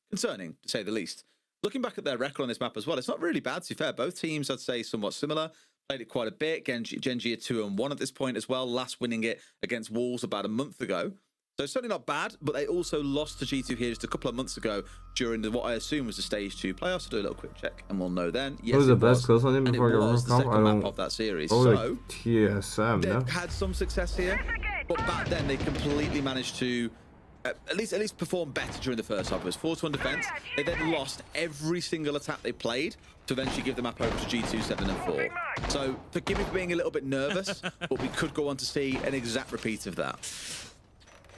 concerning, to say the least. Looking back at their record on this map as well, it's not really bad, to be fair. Both teams, I'd say, somewhat similar. Played it quite a bit. Gen.G are 2-1 at this point as well, last winning it against Wolves about a month ago. So certainly not bad, but they also lost to G2 here just a couple of months ago during what I assume was the Stage 2 playoffs. So do a little quick check and we'll know then. Yes, what was the best close on him before I got the second map of that series. Oh, so like TSM, they've had some success here, but back then they completely managed to at least perform better during the first half. It was 4-1 defense. They then lost every single attack they played to eventually give the map over to G2 7-4. So forgive me for being a little bit nervous, but we could go on to see an exact repeat of that.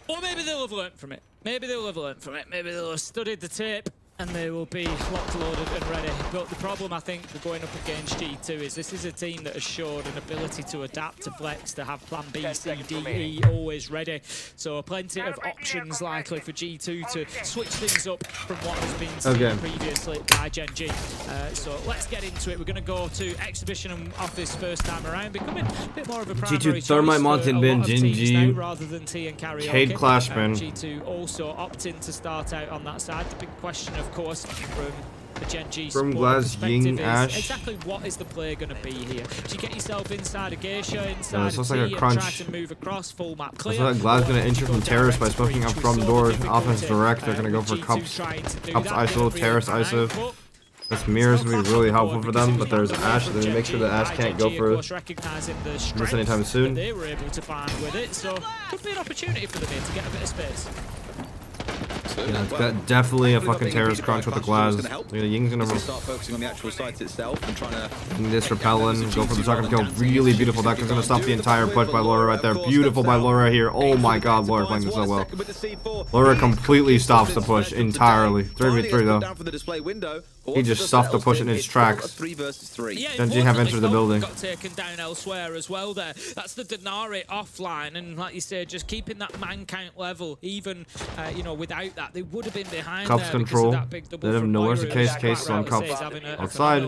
Or maybe they'll have learnt from it. Maybe they'll have learnt from it. Maybe they'll have studied the tape and they will be locked, loaded and ready. But the problem, I think, for going up against G2 is this is a team that has showed an ability to adapt to flex, to have plan B, C, D, E always ready. So plenty of options likely for G2 to switch things up from what has been seen previously by Gen.G. So let's get into it. We're going to go to Exhibition and Office first time around, becoming a bit more of a primary G2 Thermite Mountain Bin, GenG, rather than T and Karaoke. Cade Clashman. G2 also opting to start out on that side. The big question, of course, from the Gen.G from Glass Ying Ash. Exactly what is the play going to be here? Do you get yourself inside a Geisha, inside looks a T, like a crunch. and try to move across full map clear? Looks like Glass going to enter from Terrace by smoking up from door. Offense direct. They're going to go for Cups ISO, Terrace ISO. This mirror is going to be really helpful for them, but there's Ash, so they make sure that Ash can't go for this anytime soon. They were able to find with it, so could be an opportunity for them here to get a bit of space. Yeah, it's definitely a fucking terrorist crunch with the Glass. Ying's gonna start focusing on the actual site itself and trying to this repellent, go for the second kill. Really beautiful. That is gonna stop the entire push by Laura right there. Beautiful by Laura here. Oh my god, Laura playing this so well. Laura completely stops the push entirely. 3v3 though. Down from the display window. He just stopped the push in its tracks. 3 versus 3. Yeah, Gen.G have entered the building. Got taken down elsewhere as well there. That's the Denari offline, and like you said, just keeping that man count level, even you know, without that, they would have been behind. Cups control. Let him know where's the case on Cups. Outside.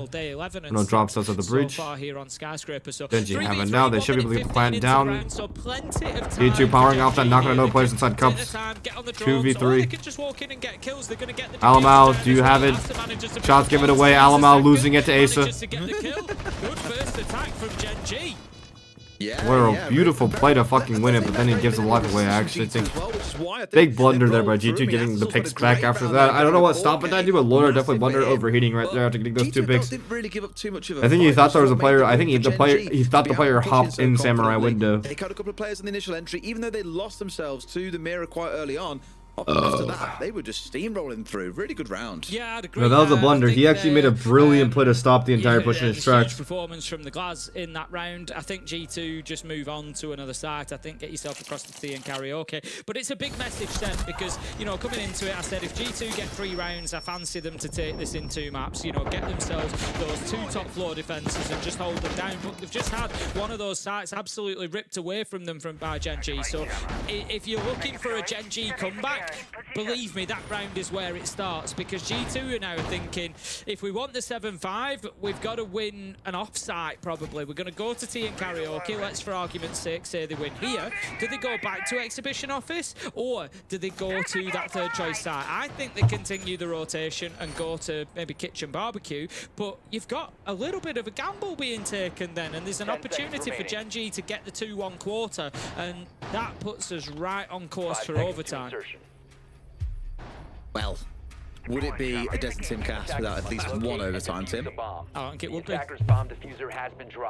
No drop sets at the bridge. Gen.G have it now. They should be able to get the plant down. G2 powering off that, not gonna know players inside Cups. 2v3. Alamal, do you have it? Shots give it away. Alamal losing it to Asa. Good first attack from Gen.G. What a beautiful play to fucking win it, but then he gives the life away. I actually think big blunder there by G2 getting the picks back after that. I don't know what Stompn did, but Lawler definitely blundered overheating right there after getting those 2 picks. I think he thought there was a player. I think he thought the player hopped in Samurai window. They cut a couple of players in the initial entry, even though they lost themselves to the mirror quite early on. After that, they were just steamrolling through. Really good round. Yeah, I'd agree. No, that was a blunder. He actually made a brilliant play to stop the entire push in his tracks. Performance from the Glass in that round. I think G2 just move on to another site. I think get yourself across the T and karaoke. But it's a big message sent because, you know, coming into it, I said if G2 get 3 rounds, I fancy them to take this in 2 maps. You know, get themselves those 2 top floor defenses and just hold them down. But they've just had one of those sites absolutely ripped away from them by Gen.G. So if you're looking for a Gen.G comeback, believe me, that round is where it starts, because G2 are now thinking, if we want the 7-5, we've got to win an off-site probably. We're going to go to T and karaoke. Let's, for argument's sake, say they win here. Do they go back to exhibition office, or do they go to that 3rd choice site? I think they continue the rotation and go to maybe kitchen barbecue, but you've got a little bit of a gamble being taken then, and there's an opportunity for Gen.G to get the 2-1 quarter, and that puts us right on course for overtime. Well, would it be a Desert Sim cast without at least 1 overtime, Tim? I think it would be.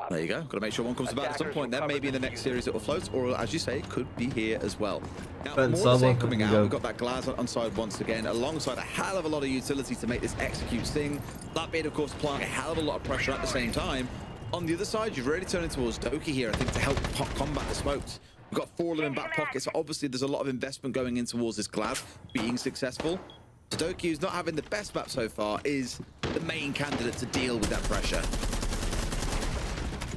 There you go. Got to make sure one comes about at some point. Then maybe in the next series it will float, or as you say, it could be here as well. Now, more the same coming out. We've got that Glass on side once again, alongside a hell of a lot of utility to make this execute sting. That being, of course, applying a hell of a lot of pressure at the same time. On the other side, you've really turned towards Doki here, I think, to help combat the smokes. We've got 4 of them in back pockets, so obviously there's a lot of investment going in towards this Glass being successful. Doki, who's not having the best map so far, is the main candidate to deal with that pressure.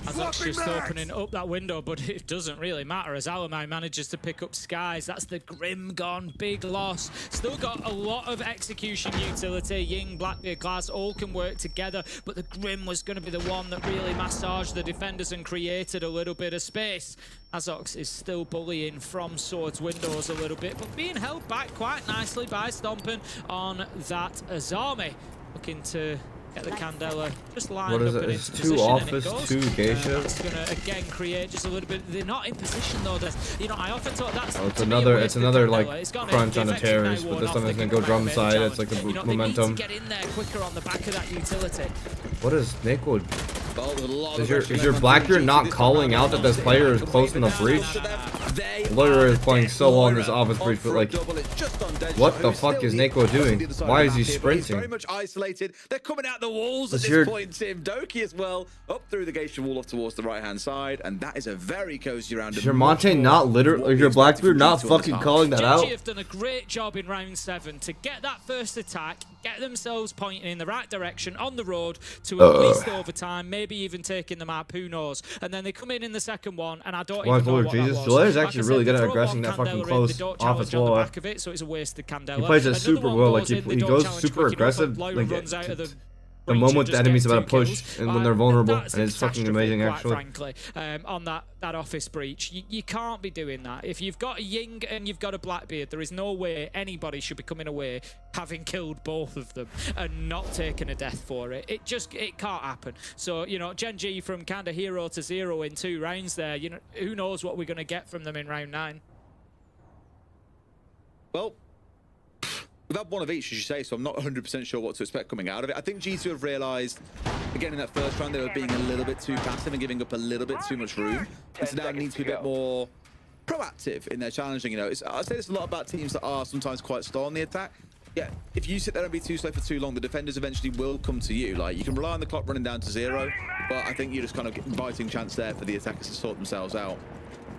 Azok's just opening up that window, but it doesn't really matter as Alamai manages to pick up Skies. That's the Grim gone. Big loss. Still got a lot of execution utility. Ying, Blackbeard, Glass all can work together, but the Grim was going to be the one that really massaged the defenders and created a little bit of space. Azox is still bullying from Swords windows a little bit, but being held back quite nicely by Stompn on that Azami. Looking to get the Candela just lined up in its position. What is it? It's 2 Office, 2 Geisha. It's going to again create just a little bit. They're not in position though. You know, I often thought that's. Oh, it's another like crunch on the terrace, but this time it's going to go drum side. It's like the momentum. They need to get in there quicker on the back of that utility. What is Snakewood? Is your Blackbeard not calling out that this player is close in the breach? Lawyer is playing so well in this office breach, but like, what the fuck is Neko doing? Why is he sprinting? Very much isolated. They're coming out the walls at this point. Tim Doki as well, up through the Geisha wall off towards the right-hand side, and that is a very cozy round. Is your Monte not literally, your Blackbeard not fucking calling that out? GenG have done a great job in round 7 to get that first attack, get themselves pointing in the right direction on the road to at least overtime, maybe even taking the map, who knows. And then they come in the second one, and I don't even know what Jesus. that was. Lawyer's actually really good at aggressing that fucking close office wall. It, so it's a wasted Candela. He plays it super well, like he goes super aggressive, like the moment the enemy's about to push and when they're vulnerable, and it's fucking amazing actually. Frankly, on that office breach, you can't be doing that. If you've got a Ying and you've got a Blackbeard, there is no way anybody should be coming away having killed both of them and not taking a death for it. It can't happen. So, you know, Gen.G from kind of 0 to 0 in 2 rounds there, you know, who knows what we're going to get from them in round 9. Well, we've had one of each, as you say, so I'm not 100% sure what to expect coming out of it. I think G2 have realised, again, in that first round, they were being a little bit too passive and giving up a little bit too much room. And so now need to be a bit more proactive in their challenging. You know, I say this a lot about teams that are sometimes quite slow on the attack. Yeah, if you sit there and be too slow for too long, the defenders eventually will come to you. Like, you can rely on the clock running down to 0, but I think you're just kind of inviting chance there for the attackers to sort themselves out.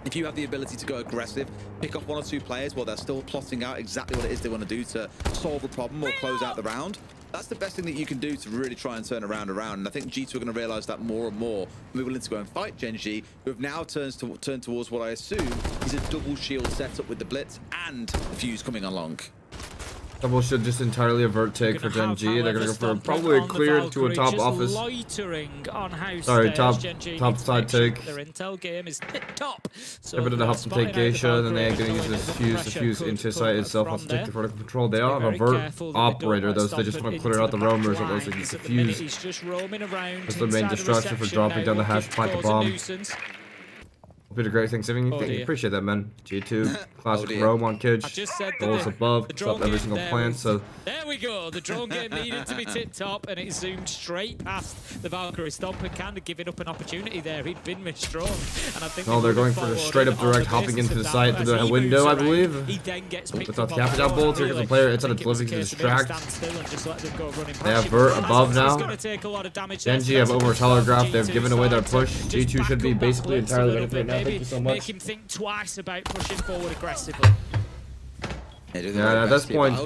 If you have the ability to go aggressive, pick off 1 or 2 players while they're still plotting out exactly what it is they want to do to solve a problem or close out the round, That's the best thing that you can do to really try and turn around. And I think G2 are going to realize that more and more. We're willing to go and fight Gen.G, who have now turned towards what I assume is a double shield setup with the Blitz and the Fuse coming along. Double should just entirely avert take for Gen.G. They're gonna go for probably a clear to a top office. Sorry, top side take. Their intel game is top. They're gonna help them take Geisha, then they're gonna use this fuse into site itself. Wants to take the vertical control. They all have a vert operator though, so they just want to clear out the roamers. It looks like it's a fuse. That's the main distraction for dropping down the hash, plant the bomb. Bit of great things. I mean, you appreciate that, man. G2, classic Rome on Kidge, goals above, stopped every single plan. So there we go. The drone game needed to be tip top, and it zoomed straight past the Valkyrie. Stompn kind of giving up an opportunity there. He'd been misdrawn, and I think. Oh, they're going for a straight up direct hopping into the site through the window, I believe. He then gets picked Without the capital bolts, here comes the player. It's on a delivery to distract. They have vert above now. Gen.G have over telegraphed. They've given away their push. G2 should be basically entirely ready for it now. Thank you so much. Make him think twice about pushing forward aggressively. Yeah, at this point,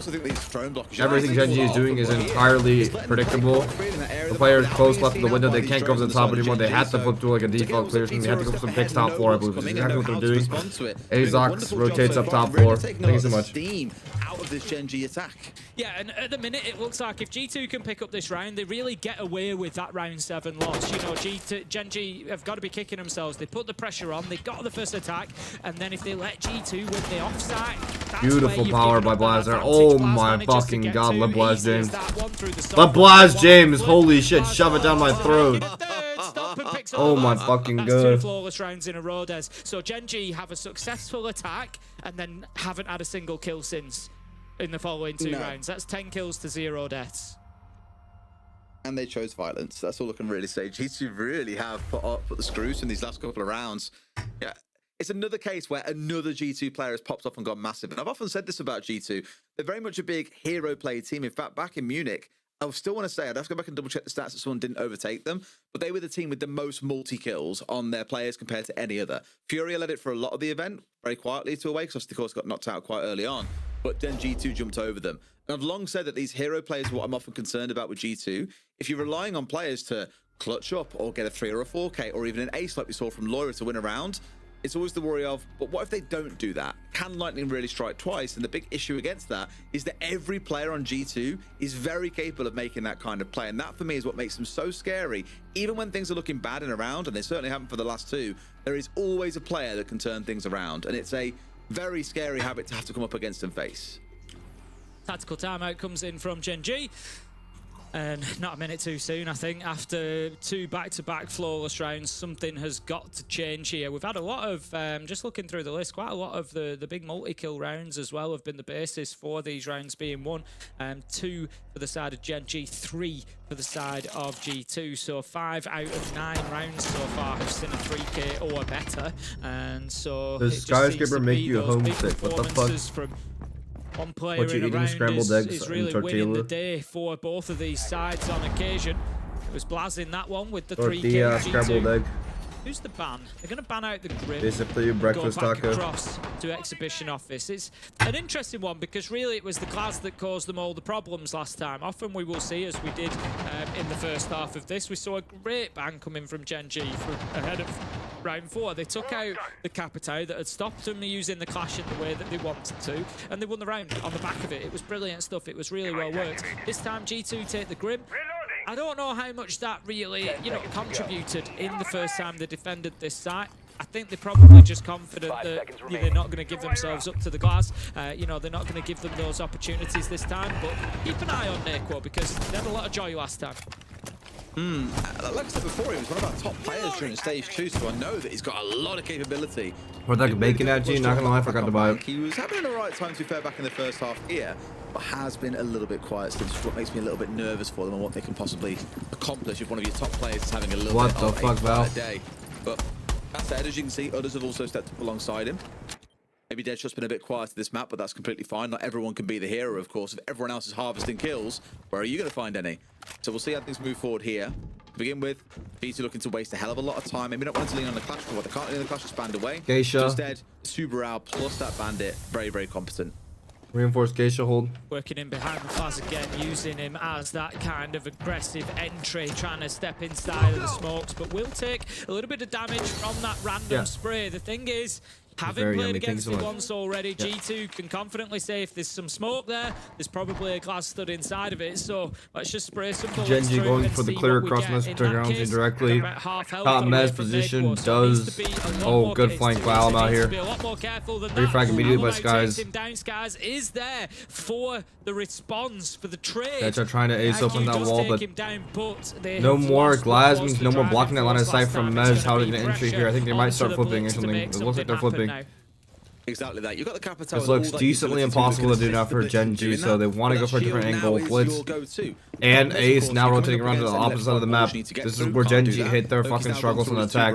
everything Gen.G is doing is entirely predictable. The players close left of the window, they can't go to the top anymore. They had to flip to like a default clear, they had to go for some picks top floor, I believe. That's exactly what they're doing. Azox rotates up top floor. Thank you so much. Out of this Gen.G attack. Yeah, and at the minute it looks like if G2 can pick up this round, they really get away with that round 7 loss. You know, Gen.G have got to be kicking themselves. They put the pressure on, they got the first attack, and then if they let G2 win the offside, beautiful power by Blazer. Oh my fucking god, LeBlaz James. LeBlaz James, holy shit, shove it down my throat. Oh my fucking god. That's 2 flawless rounds in a row, Des. So Gen.G have a successful attack and then haven't had a single kill since in the following 2 rounds. That's 10 kills to 0 deaths. And they chose violence. That's all I can really say. G2 really have put the screws in these last couple of rounds. Yeah. It's another case where another G2 player has popped off and gone massive. And I've often said this about G2. They're very much a big hero play team. In fact, back in Munich, I still want to say, I'd have to go back and double check the stats that someone didn't overtake them, but they were the team with the most multi-kills on their players compared to any other. Furia led it for a lot of the event, very quietly to away, because of course got knocked out quite early on, but then G2 jumped over them. And I've long said that these hero players are what I'm often concerned about with G2. If you're relying on players to clutch up or get a 3 or a 4K or even an ace like we saw from Loira to win a round, it's always the worry of, but what if they don't do that? Can lightning really strike twice? And the big issue against that is that every player on G2 is very capable of making that kind of play. And that for me is what makes them so scary. Even when things are looking bad in a round, and they certainly haven't for the last 2, there is always a player that can turn things around. And it's a very scary habit to have to come up against and face. Tactical timeout comes in from Gen.G. And not a minute too soon, I think. After 2 back-to-back flawless rounds, something has got to change here. We've had a lot of, just looking through the list, quite a lot of the big multi-kill rounds as well have been the basis for these rounds being won. 2 for the side of Gen.G, 3 for the side of G2. So 5 out of 9 rounds so far have seen a 3K or better. And so does Skyscraper make you homesick? What the fuck? From one player in a round is really winning the day for both of these sides on occasion. It was Blaz in that one with the 3K scrambled egg. Who's the ban? They're going to ban out the grid. Basically, breakfast taco. Across to exhibition office. It's an interesting one because really it was the class that caused them all the problems last time. Often we will see, as we did in the first half of this, we saw a great ban coming from Gen.G ahead of round 4. They took out the Capitao that had stopped them using the clash in the way that they wanted to, and they won the round on the back of it. It was brilliant stuff. It was really well worked. This time G2 take the Grim. I don't know how much that really, contributed in the first time they defended this site. I think they're probably just confident that they're not going to give themselves up to the glass. They're not going to give them those opportunities this time. But keep an eye on Naquo because they had a lot of joy last time. Like I said before, he was one of our top players during stage 2, so I know that he's got a lot of capability. Or like bacon at G, not gonna lie, I forgot to buy it. He was having an alright time, to be fair, back in the first half here, but has been a little bit quiet, so it's what makes me a little bit nervous for them and what they can possibly accomplish if one of your top players is having a little bit of a bad day. But that said, as you can see, others have also stepped up alongside him. Maybe Deadshot's been a bit quiet to this map, but that's completely fine. Not everyone can be the hero, of course. If everyone else is harvesting kills, where are you going to find any? So we'll see how things move forward here. To begin with, B2 looking to waste a hell of a lot of time. Maybe not wanting to lean on the clash, but they can't lean on the clash, just banned away. Geisha. Instead, Subaru plus that bandit, very, very competent. Reinforced geisha hold. Working in behind the Plaz again, using him as that kind of aggressive entry, trying to step inside of the smokes, but will take a little bit of damage from that random spray. The thing is, having played against it once already, G2 can confidently say if there's some smoke there, there's probably a glass stood inside of it. So let's just spray some bullets GenG going for the clear across Mez directly. Top Mez position does. Oh, good flank by Alum out here. Refrag immediately by Skies. Skies is there for the response, for the trade. They're trying to ace open that wall, but no more glass means no more blocking that line of sight from Mez. How are they going to entry here? I think they might start flipping or something. It looks like they're flipping. Exactly that. You got the capital. This looks decently impossible to do now for GenG, so they want to go for a different angle. Blitz and Ace now rotating around to the opposite side of the map. This is where GenG hit their fucking struggles on the attack.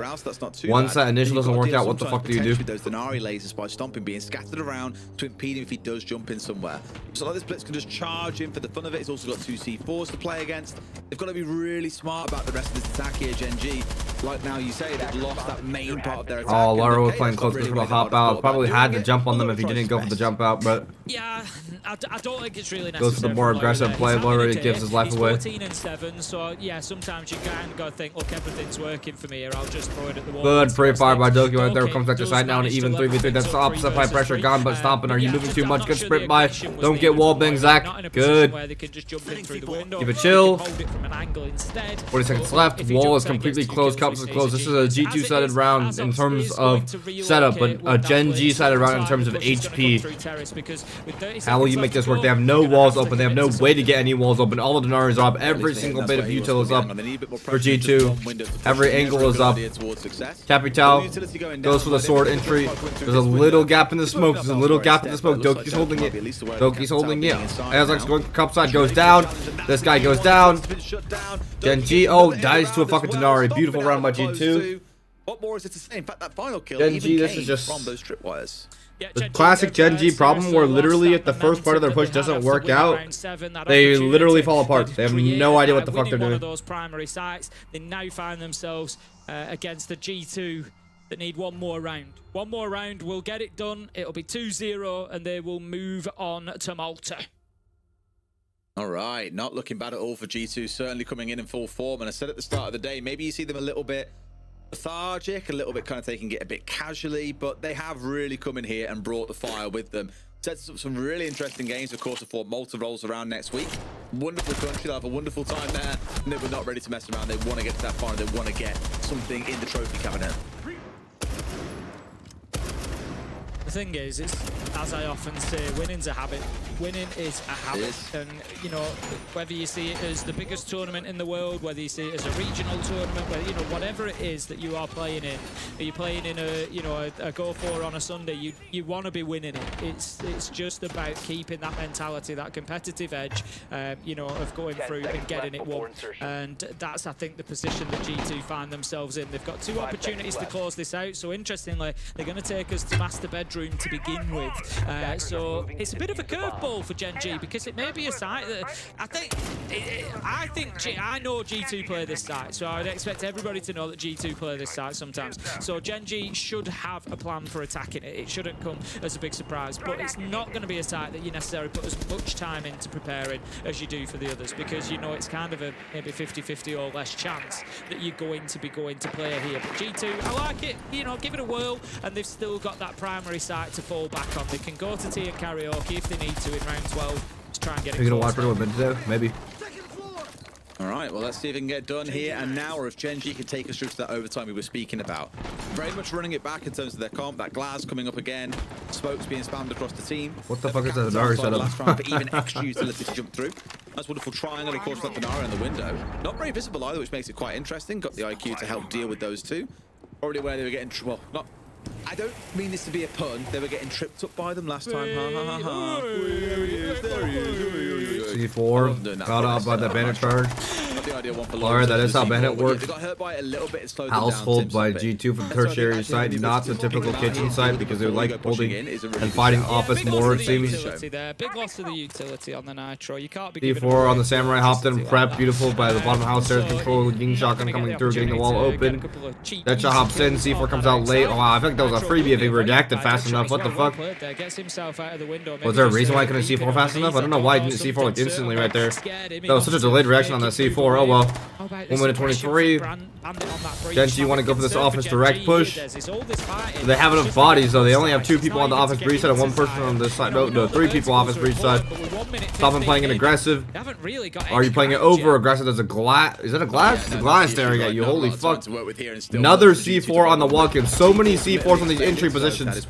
Once that initial doesn't work out, what the fuck do you do? Those Denari lasers by Stompn being scattered around to impede him if he does jump in somewhere. So like this Blitz can just charge in for the fun of it. He's also got 2 C4s to play against. They've got to be really smart about the rest of this attack here, GenG. Like now you say, they've lost that main part of their attack. Oh, Lara was playing close, just gonna hop out. Probably had to jump on them if he didn't go for the jump out, but yeah, I don't think it's really necessary. Goes for the more aggressive play. Lara gives his life away. 14 and 7, so yeah, sometimes you kind of got to think, look, everything's working for me here. I'll just throw it at the wall. Good free fire by Doki right there. Comes back to side now and even 3v3. That's the opposite high pressure gone, but Stompn. Are you moving too much? Good sprint by. Don't get wallbang, Zach. Good. Keep it chill. 40 seconds left. Wall is completely closed. Cups is closed. This is a G2 sided round in terms of setup, but a GenG sided round in terms of HP. How will you make this work? They have no walls open. They have no way to get any walls open. All the Denari is up. Every single bit of util is up for G2. Every angle is up. Capital goes for the sword entry. There's a little gap in the smoke. There's a little gap in the smoke. Doki's holding it. Doki's holding it. Azak's going cup side, goes down. This guy goes down. GenG, oh, dies to a fucking Denari. Beautiful round by G2. What more is it to say? In fact, that final kill GenG, this is just from those tripwires. the classic GenG problem where literally if the first part of their push doesn't work out, they literally fall apart. They have no idea what the fuck they're doing. Those primary sites, they now find themselves against the G2 that need one more round. One more round will get it done. It'll be 2-0 and they will move on to Malta. All right, not looking bad at all for G2, certainly coming in full form. And I said at the start of the day, maybe you see them a little bit lethargic, a little bit kind of taking it a bit casually, but they have really come in here and brought the fire with them. Sets up some really interesting games, of course, before Malta rolls around next week. Wonderful country, they'll have a wonderful time there, and they were not ready to mess around. They want to get to that final, they want to get something in the trophy cabinet. The thing is, it's, as I often say, winning's a habit. Winning is a habit. And, you know, whether you see it as the biggest tournament in the world, whether you see it as a regional tournament, whether, you know, whatever it is that you are playing in, are you playing in a, you know, a go-for on a Sunday, you want to be winning it. It's just about keeping that mentality, that competitive edge, you know, of going through and getting it won. And that's, I think, the position that G2 find themselves in. They've got 2 opportunities to close this out. So, interestingly, they're going to take us to Master Bedroom to begin with. So it's a bit of a curveball for GenG because it may be a site that I know G2 play this site, so I would expect everybody to know that G2 play this site sometimes. So GenG should have a plan for attacking it. It shouldn't come as a big surprise, but it's not going to be a site that you necessarily put as much time into preparing as you do for the others, because you know it's kind of a maybe 50-50 or less chance that you're going to be going to play here. But G2, I like it, you know, give it a whirl, and they've still got that primary site to fall back on. They can go to tea and karaoke if they need to in round 12 to try and get it. You're gonna watch for a bit today? Maybe. All right, well, let's see if it can get done here and now, or if GenG can take us through to that overtime we were speaking about. Very much running it back in terms of their comp. That glass coming up again. Smokes being spammed across the team. What the fuck is that Denari setup? Last round for even extra utility to jump through. Nice wonderful triangle, of course, that Denari in the window. Not very visible either, which makes it quite interesting. Got the IQ to help deal with those two. Already aware they were getting, well, not... I don't mean this to be a pun. They were getting tripped up by them last time. Ha ha ha ha. There he is. C4 got up by the bandit charge. ideal one for Alright, that is how Bandit works. They got hurt by it a little bit. It slowed them down, Household by Tips a bit. G2 from tertiary site, not the typical kitchen site because they like holding and fighting office more, it seems. Big loss to the utility on the Nitro. You can't be D4 on the Samurai, hopped in, prep, beautiful by the bottom of house, stairs control, Ying shotgun coming through, getting the wall open. That shot hops in, C4 comes out late. Oh, wow, I think that was a freebie if he reacted fast enough. What the fuck? Was there a reason why I couldn't C4 fast enough? I don't know why I didn't C4 like instantly right there. That was such a delayed reaction on that C4. Oh well. 1 minute 23. Gen.G want to go for this offense direct push. They have enough bodies though. They only have 2 people on the offense breach side and 1 person on this side. No, 3 people offense breach side. Stompn playing it aggressive. Are you playing it over aggressive? There's a glass. Is that a glass? There's a glass staring at you. Holy fuck. Another C4 on the walk-in. So many C4s on these entry positions.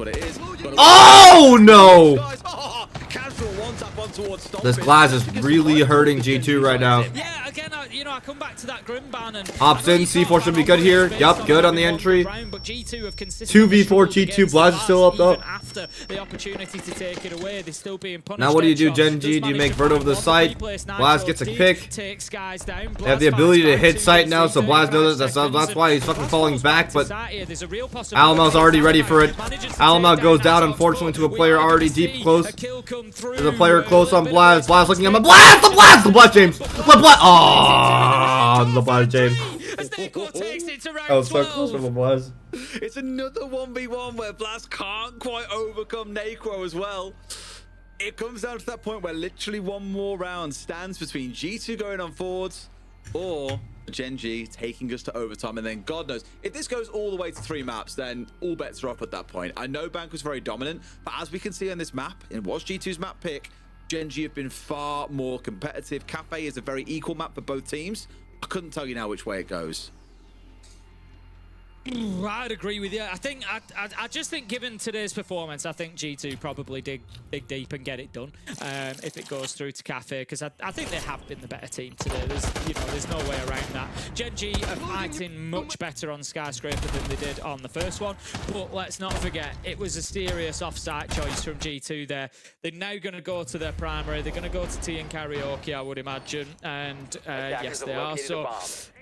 Oh no! This glass is really hurting G2 right now. Yeah, again, I come back to that Grimban and Hops in, C4 should be good here. Yup, good on the entry. 2v4 G2, Blaz is still up though. After the opportunity to take it away, they're still being punished. Now what do you do, Gen.G? Do you make Vert over the site? Blaz gets a pick. They have the ability to hit site now, so Blaz knows that's why he's fucking falling back, but Alamel's already ready for it. Alamel goes down, unfortunately, to a player already deep close. There's a player close on Blaz. Blaz looking at him. Blaz! LeBlaz James! LeBlaz! Oh, LeBlaz James. That was so close for LeBlaz. It's another 1v1 where Blaz can't quite overcome Necro as well. It comes down to that point where literally one more round stands between G2 going on forwards or Gen.G taking us to overtime, and then God knows if this goes all the way to 3 maps, then all bets are off at that point. I know Bank was very dominant, but as we can see on this map, it was G2's map pick. Gen.G have been far more competitive. Cafe is a very equal map for both teams. I couldn't tell you now which way it goes. I'd agree with you. I just think given today's performance, I think G2 probably dig deep and get it done if it goes through to Cafe, because I think they have been the better team today. There's no way around that. Gen.G are fighting much better on Skyscraper than they did on the first one, but let's not forget it was a serious off-site choice from G2 there. They're now going to go to their primary. They're going to go to T and Karaoke, I would imagine, and yes, they are. So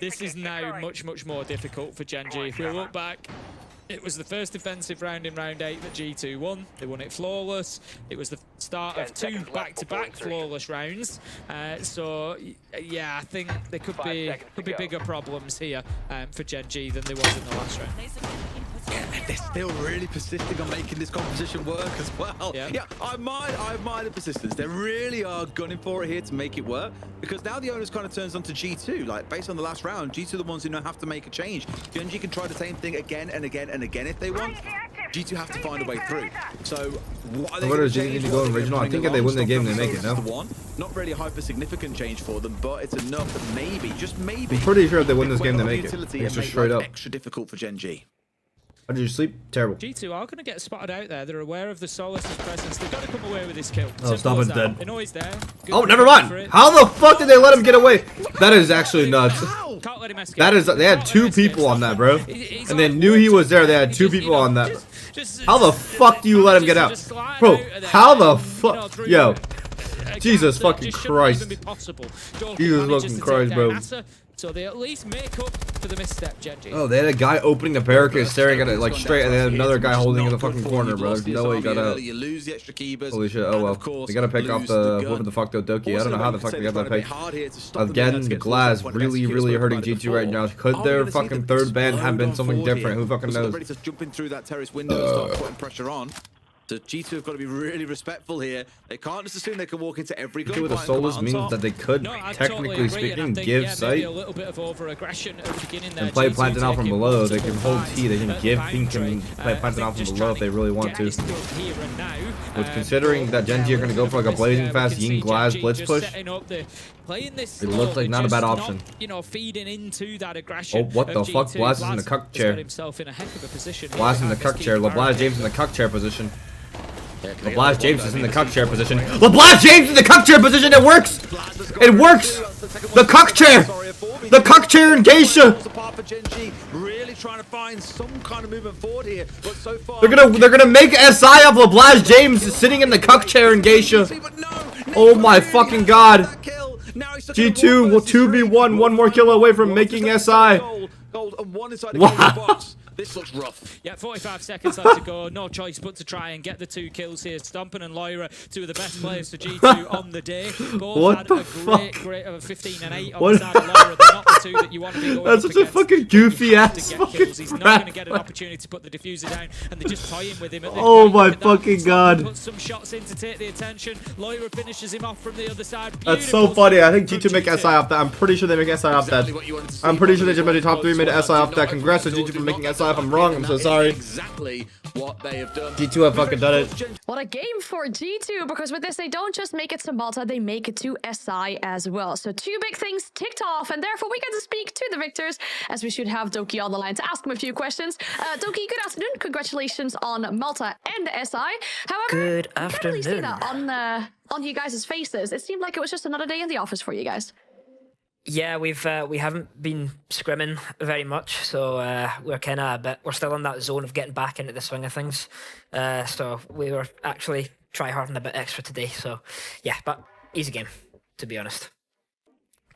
this is now much more difficult for Gen.G. If we look back, it was the first defensive round in round 8 that G2 won. They won it flawless. It was the start of 2 back-to-back flawless rounds. So yeah, I think there could be bigger problems here for Gen.G than there was in the last round. Yeah, they're still really persisting on making this composition work as well. Yeah, I admire the persistence. They really are gunning for it here to make it work, because now the onus kind of turns onto G2. Like, based on the last round, G2 are the ones who now have to make a change. Gen.G can try the same thing again and again and again if they want. G2 have to find a way through. So what are they going to need to go in regional? I think if they win the game, they make it, no? Not really a hyper-significant change for them, but it's enough that maybe, just maybe, I'm pretty sure if they win this game, they make it. It's just straight up. Extra difficult for Gen.G. How did you sleep? Terrible. G2 are going to get spotted out there. They're aware of the Solis's presence. They've got to come away with this kill. Oh, Stompn's dead. They know he's there. Oh, never mind. How the fuck did they let him get away? That is actually nuts. Can't let him escape. That is, they had 2 people on that, bro. And they knew he was there. They had 2 people on that. How the fuck do you let him get out? Bro, how the fuck? Yo. Jesus fucking Christ. Jesus fucking Christ, bro. So they at least make up for the misstep, Gen.G. Oh, they had a guy opening the barricade staring at it like straight, and they had another guy holding in the fucking corner, bro. There's no way he got out. Holy shit, oh well. They gotta pick off the whoever the fuck Doki. I don't know how the fuck they got that pick. Again, the glass really hurting G2 right now. Could their fucking third ban have been something different? Who fucking knows? Ready to jump in through that terrace window and start putting pressure on. So G2 have got to be really respectful here. They can't just assume they can walk into every gun. With the Solus means that they could, technically speaking, give sight a little bit of over-aggression at the beginning there. And play planting out from below. They can hold T. They can give Pink and play planting out from below if they really want to. But considering that Gen.G are going to go for like a blazing fast Ying glass blitz push, it looks like not a bad option. Feeding into that aggression. Oh, what the fuck? Blaz is in the cuck chair. Blaz in the cuck chair. LeBlaz James in the cuck chair position. LeBlaz James is in the cuck chair position. LeBlaz James in the cuck chair position. It works. It works. The cuck chair. The cuck chair and Geisha. Really trying to find some kind of movement forward here, but so far they're gonna make SI of LeBlaz James sitting in the cuck chair and Geisha. Oh my fucking god. Now he's G2 will 2v1, one more kill away from making SI. Gold and one inside the box. This looks rough. Yeah, 45 seconds left to go. No choice but to try and get the 2 kills here. Stompn and Lyra, 2 of the best players for G2 on the day. Both had a great 15 and 8 on the side of Lyra. They're not the 2 that you want to be going That's such a fucking goofy ass fucking He's not going to get an opportunity to put the diffuser down, and they're just toying with him. At this Oh point. my fucking god. Put some shots in to take the attention. Lyra finishes him off from the other side. That's so funny. I think G2 make SI off that. I'm pretty sure they make SI off that. I'm pretty sure they just made a top 3, made SI off that. Congrats to G2 for making SI. If I'm wrong, I'm so sorry. Exactly what they have done. G2 have fucking done it. What a game for G2, because with this, they don't just make it to Malta, they make it to SI as well. So 2 big things ticked off, and therefore we get to speak to the victors, as we should have Doki on the line to ask him a few questions. Doki, good afternoon. Congratulations on Malta and SI. However, Good I can't really see afternoon. that on you guys' faces. It seemed like it was just another day in the office for you guys. Yeah, we haven't been scrimming very much, so we're still in that zone of getting back into the swing of things. So we were actually try-harding a bit extra today. So yeah, but easy game, to be honest.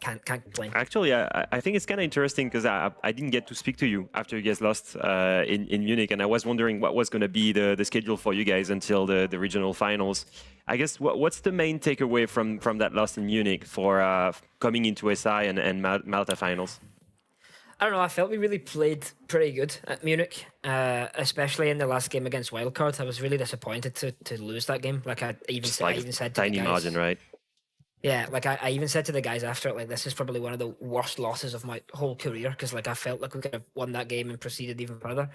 Can't complain. Actually, I think it's kind of interesting because I didn't get to speak to you after you guys lost in Munich, and I was wondering what was going to be the schedule for you guys until the regional finals. I guess what's the main takeaway from that loss in Munich for coming into SI and Malta finals? I don't know, I felt we really played pretty good at Munich, especially in the last game against Wildcard. I was really disappointed to lose that game. Like I even said to tiny the guys, margin, right? Yeah, like I even said to the guys after it, like, this is probably one of the worst losses of my whole career, because like I felt like we could have won that game and proceeded even further,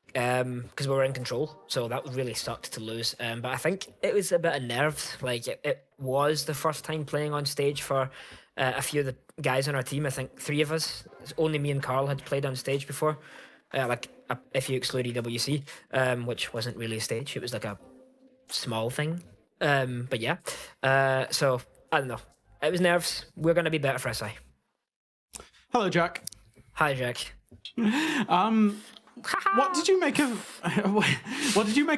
because we were in control. So that really sucked to lose. But I think it was a bit of nerves. Like it was the first time playing on stage for a few of the guys on our team. I think 3 of us, only me and Carl had played on stage before. If you exclude EWC, which wasn't really a stage, it was like a small thing. But yeah, so. I don't know. It was nerves. We're going to be better for SI. Hello, Jack. Hi, Jack. What did you make of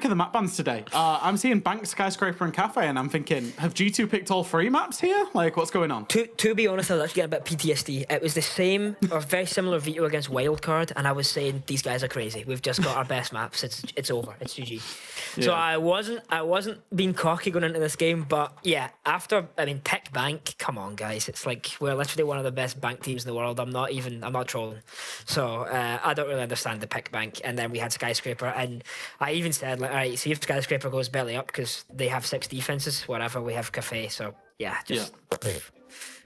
the map bans today? I'm seeing Bank, Skyscraper, and Cafe, and I'm thinking, have G2 picked all 3 maps here? Like, what's going on? To be honest, I was actually getting a bit PTSD. It was the same or very similar veto against Wildcard, and I was saying these guys are crazy. We've just got our best maps. It's over. It's GG. Yeah. So I wasn't being cocky going into this game, but yeah, pick Bank. Come on, guys. It's like we're literally one of the best bank teams in the world. I'm not trolling. So I don't really understand the pick Bank. And then we had Skyscraper, and I even said, like, all right, see if Skyscraper goes belly up, because they have 6 defenses, whatever, we have Cafe. So yeah,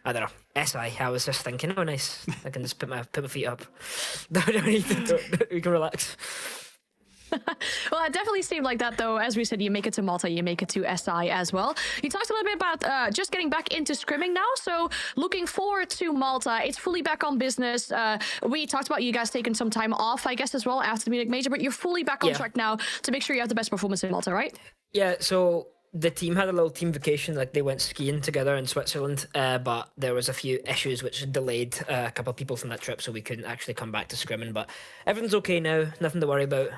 I don't know. SI, I was just thinking, oh nice, I can just put my feet up. We can relax. Well, it definitely seemed like that, though. As we said, you make it to Malta, you make it to SI as well. You talked a little bit about just getting back into scrimming now, so looking forward to Malta. It's fully back on business. We talked about you guys taking some time off, I guess, as well, after the Munich Major, but you're fully back on track now to make sure you have the best performance in Malta, right? Yeah, so the team had a little team vacation, like they went skiing together in Switzerland, but there was a few issues which delayed a couple of people from that trip, so we couldn't actually come back to scrimming. But everything's okay now, nothing to worry about.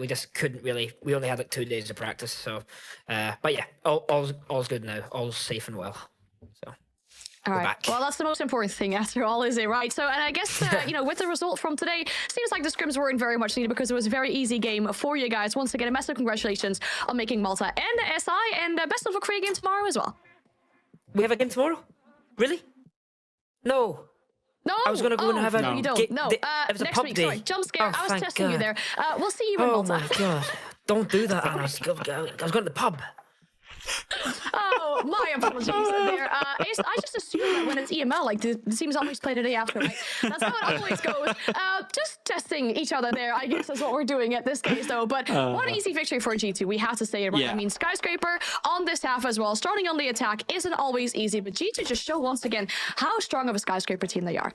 We just couldn't really. We only had like 2 days of practice, so. But yeah, all's good now, all's safe and well. So. All right. Well, that's the most important thing after all, is it, right? So, and I guess, with the result from today, seems like the scrims weren't very much needed, because it was a very easy game for you guys. Once again, a massive congratulations on making Malta and SI, and best of luck for your game tomorrow as well. We have a game tomorrow? Really? No. No. I was going to go and have a... No, you don't. No. It was a next pub week, day. sorry. Jump scare. I was testing you there. We'll see you in Malta. Oh my God. Don't do that, Anna. I was going to the pub. Oh, my apologies there. I just assume that when it's EML, like, the teams always play the day after, right? That's how it always goes. Just testing each other there, I guess, is what we're doing at this case, though. But what an easy victory for G2. We have to say it, right? Yeah. I mean, Skyscraper on this half as well, starting on the attack isn't always easy, but G2 just show once again how strong of a Skyscraper team they are.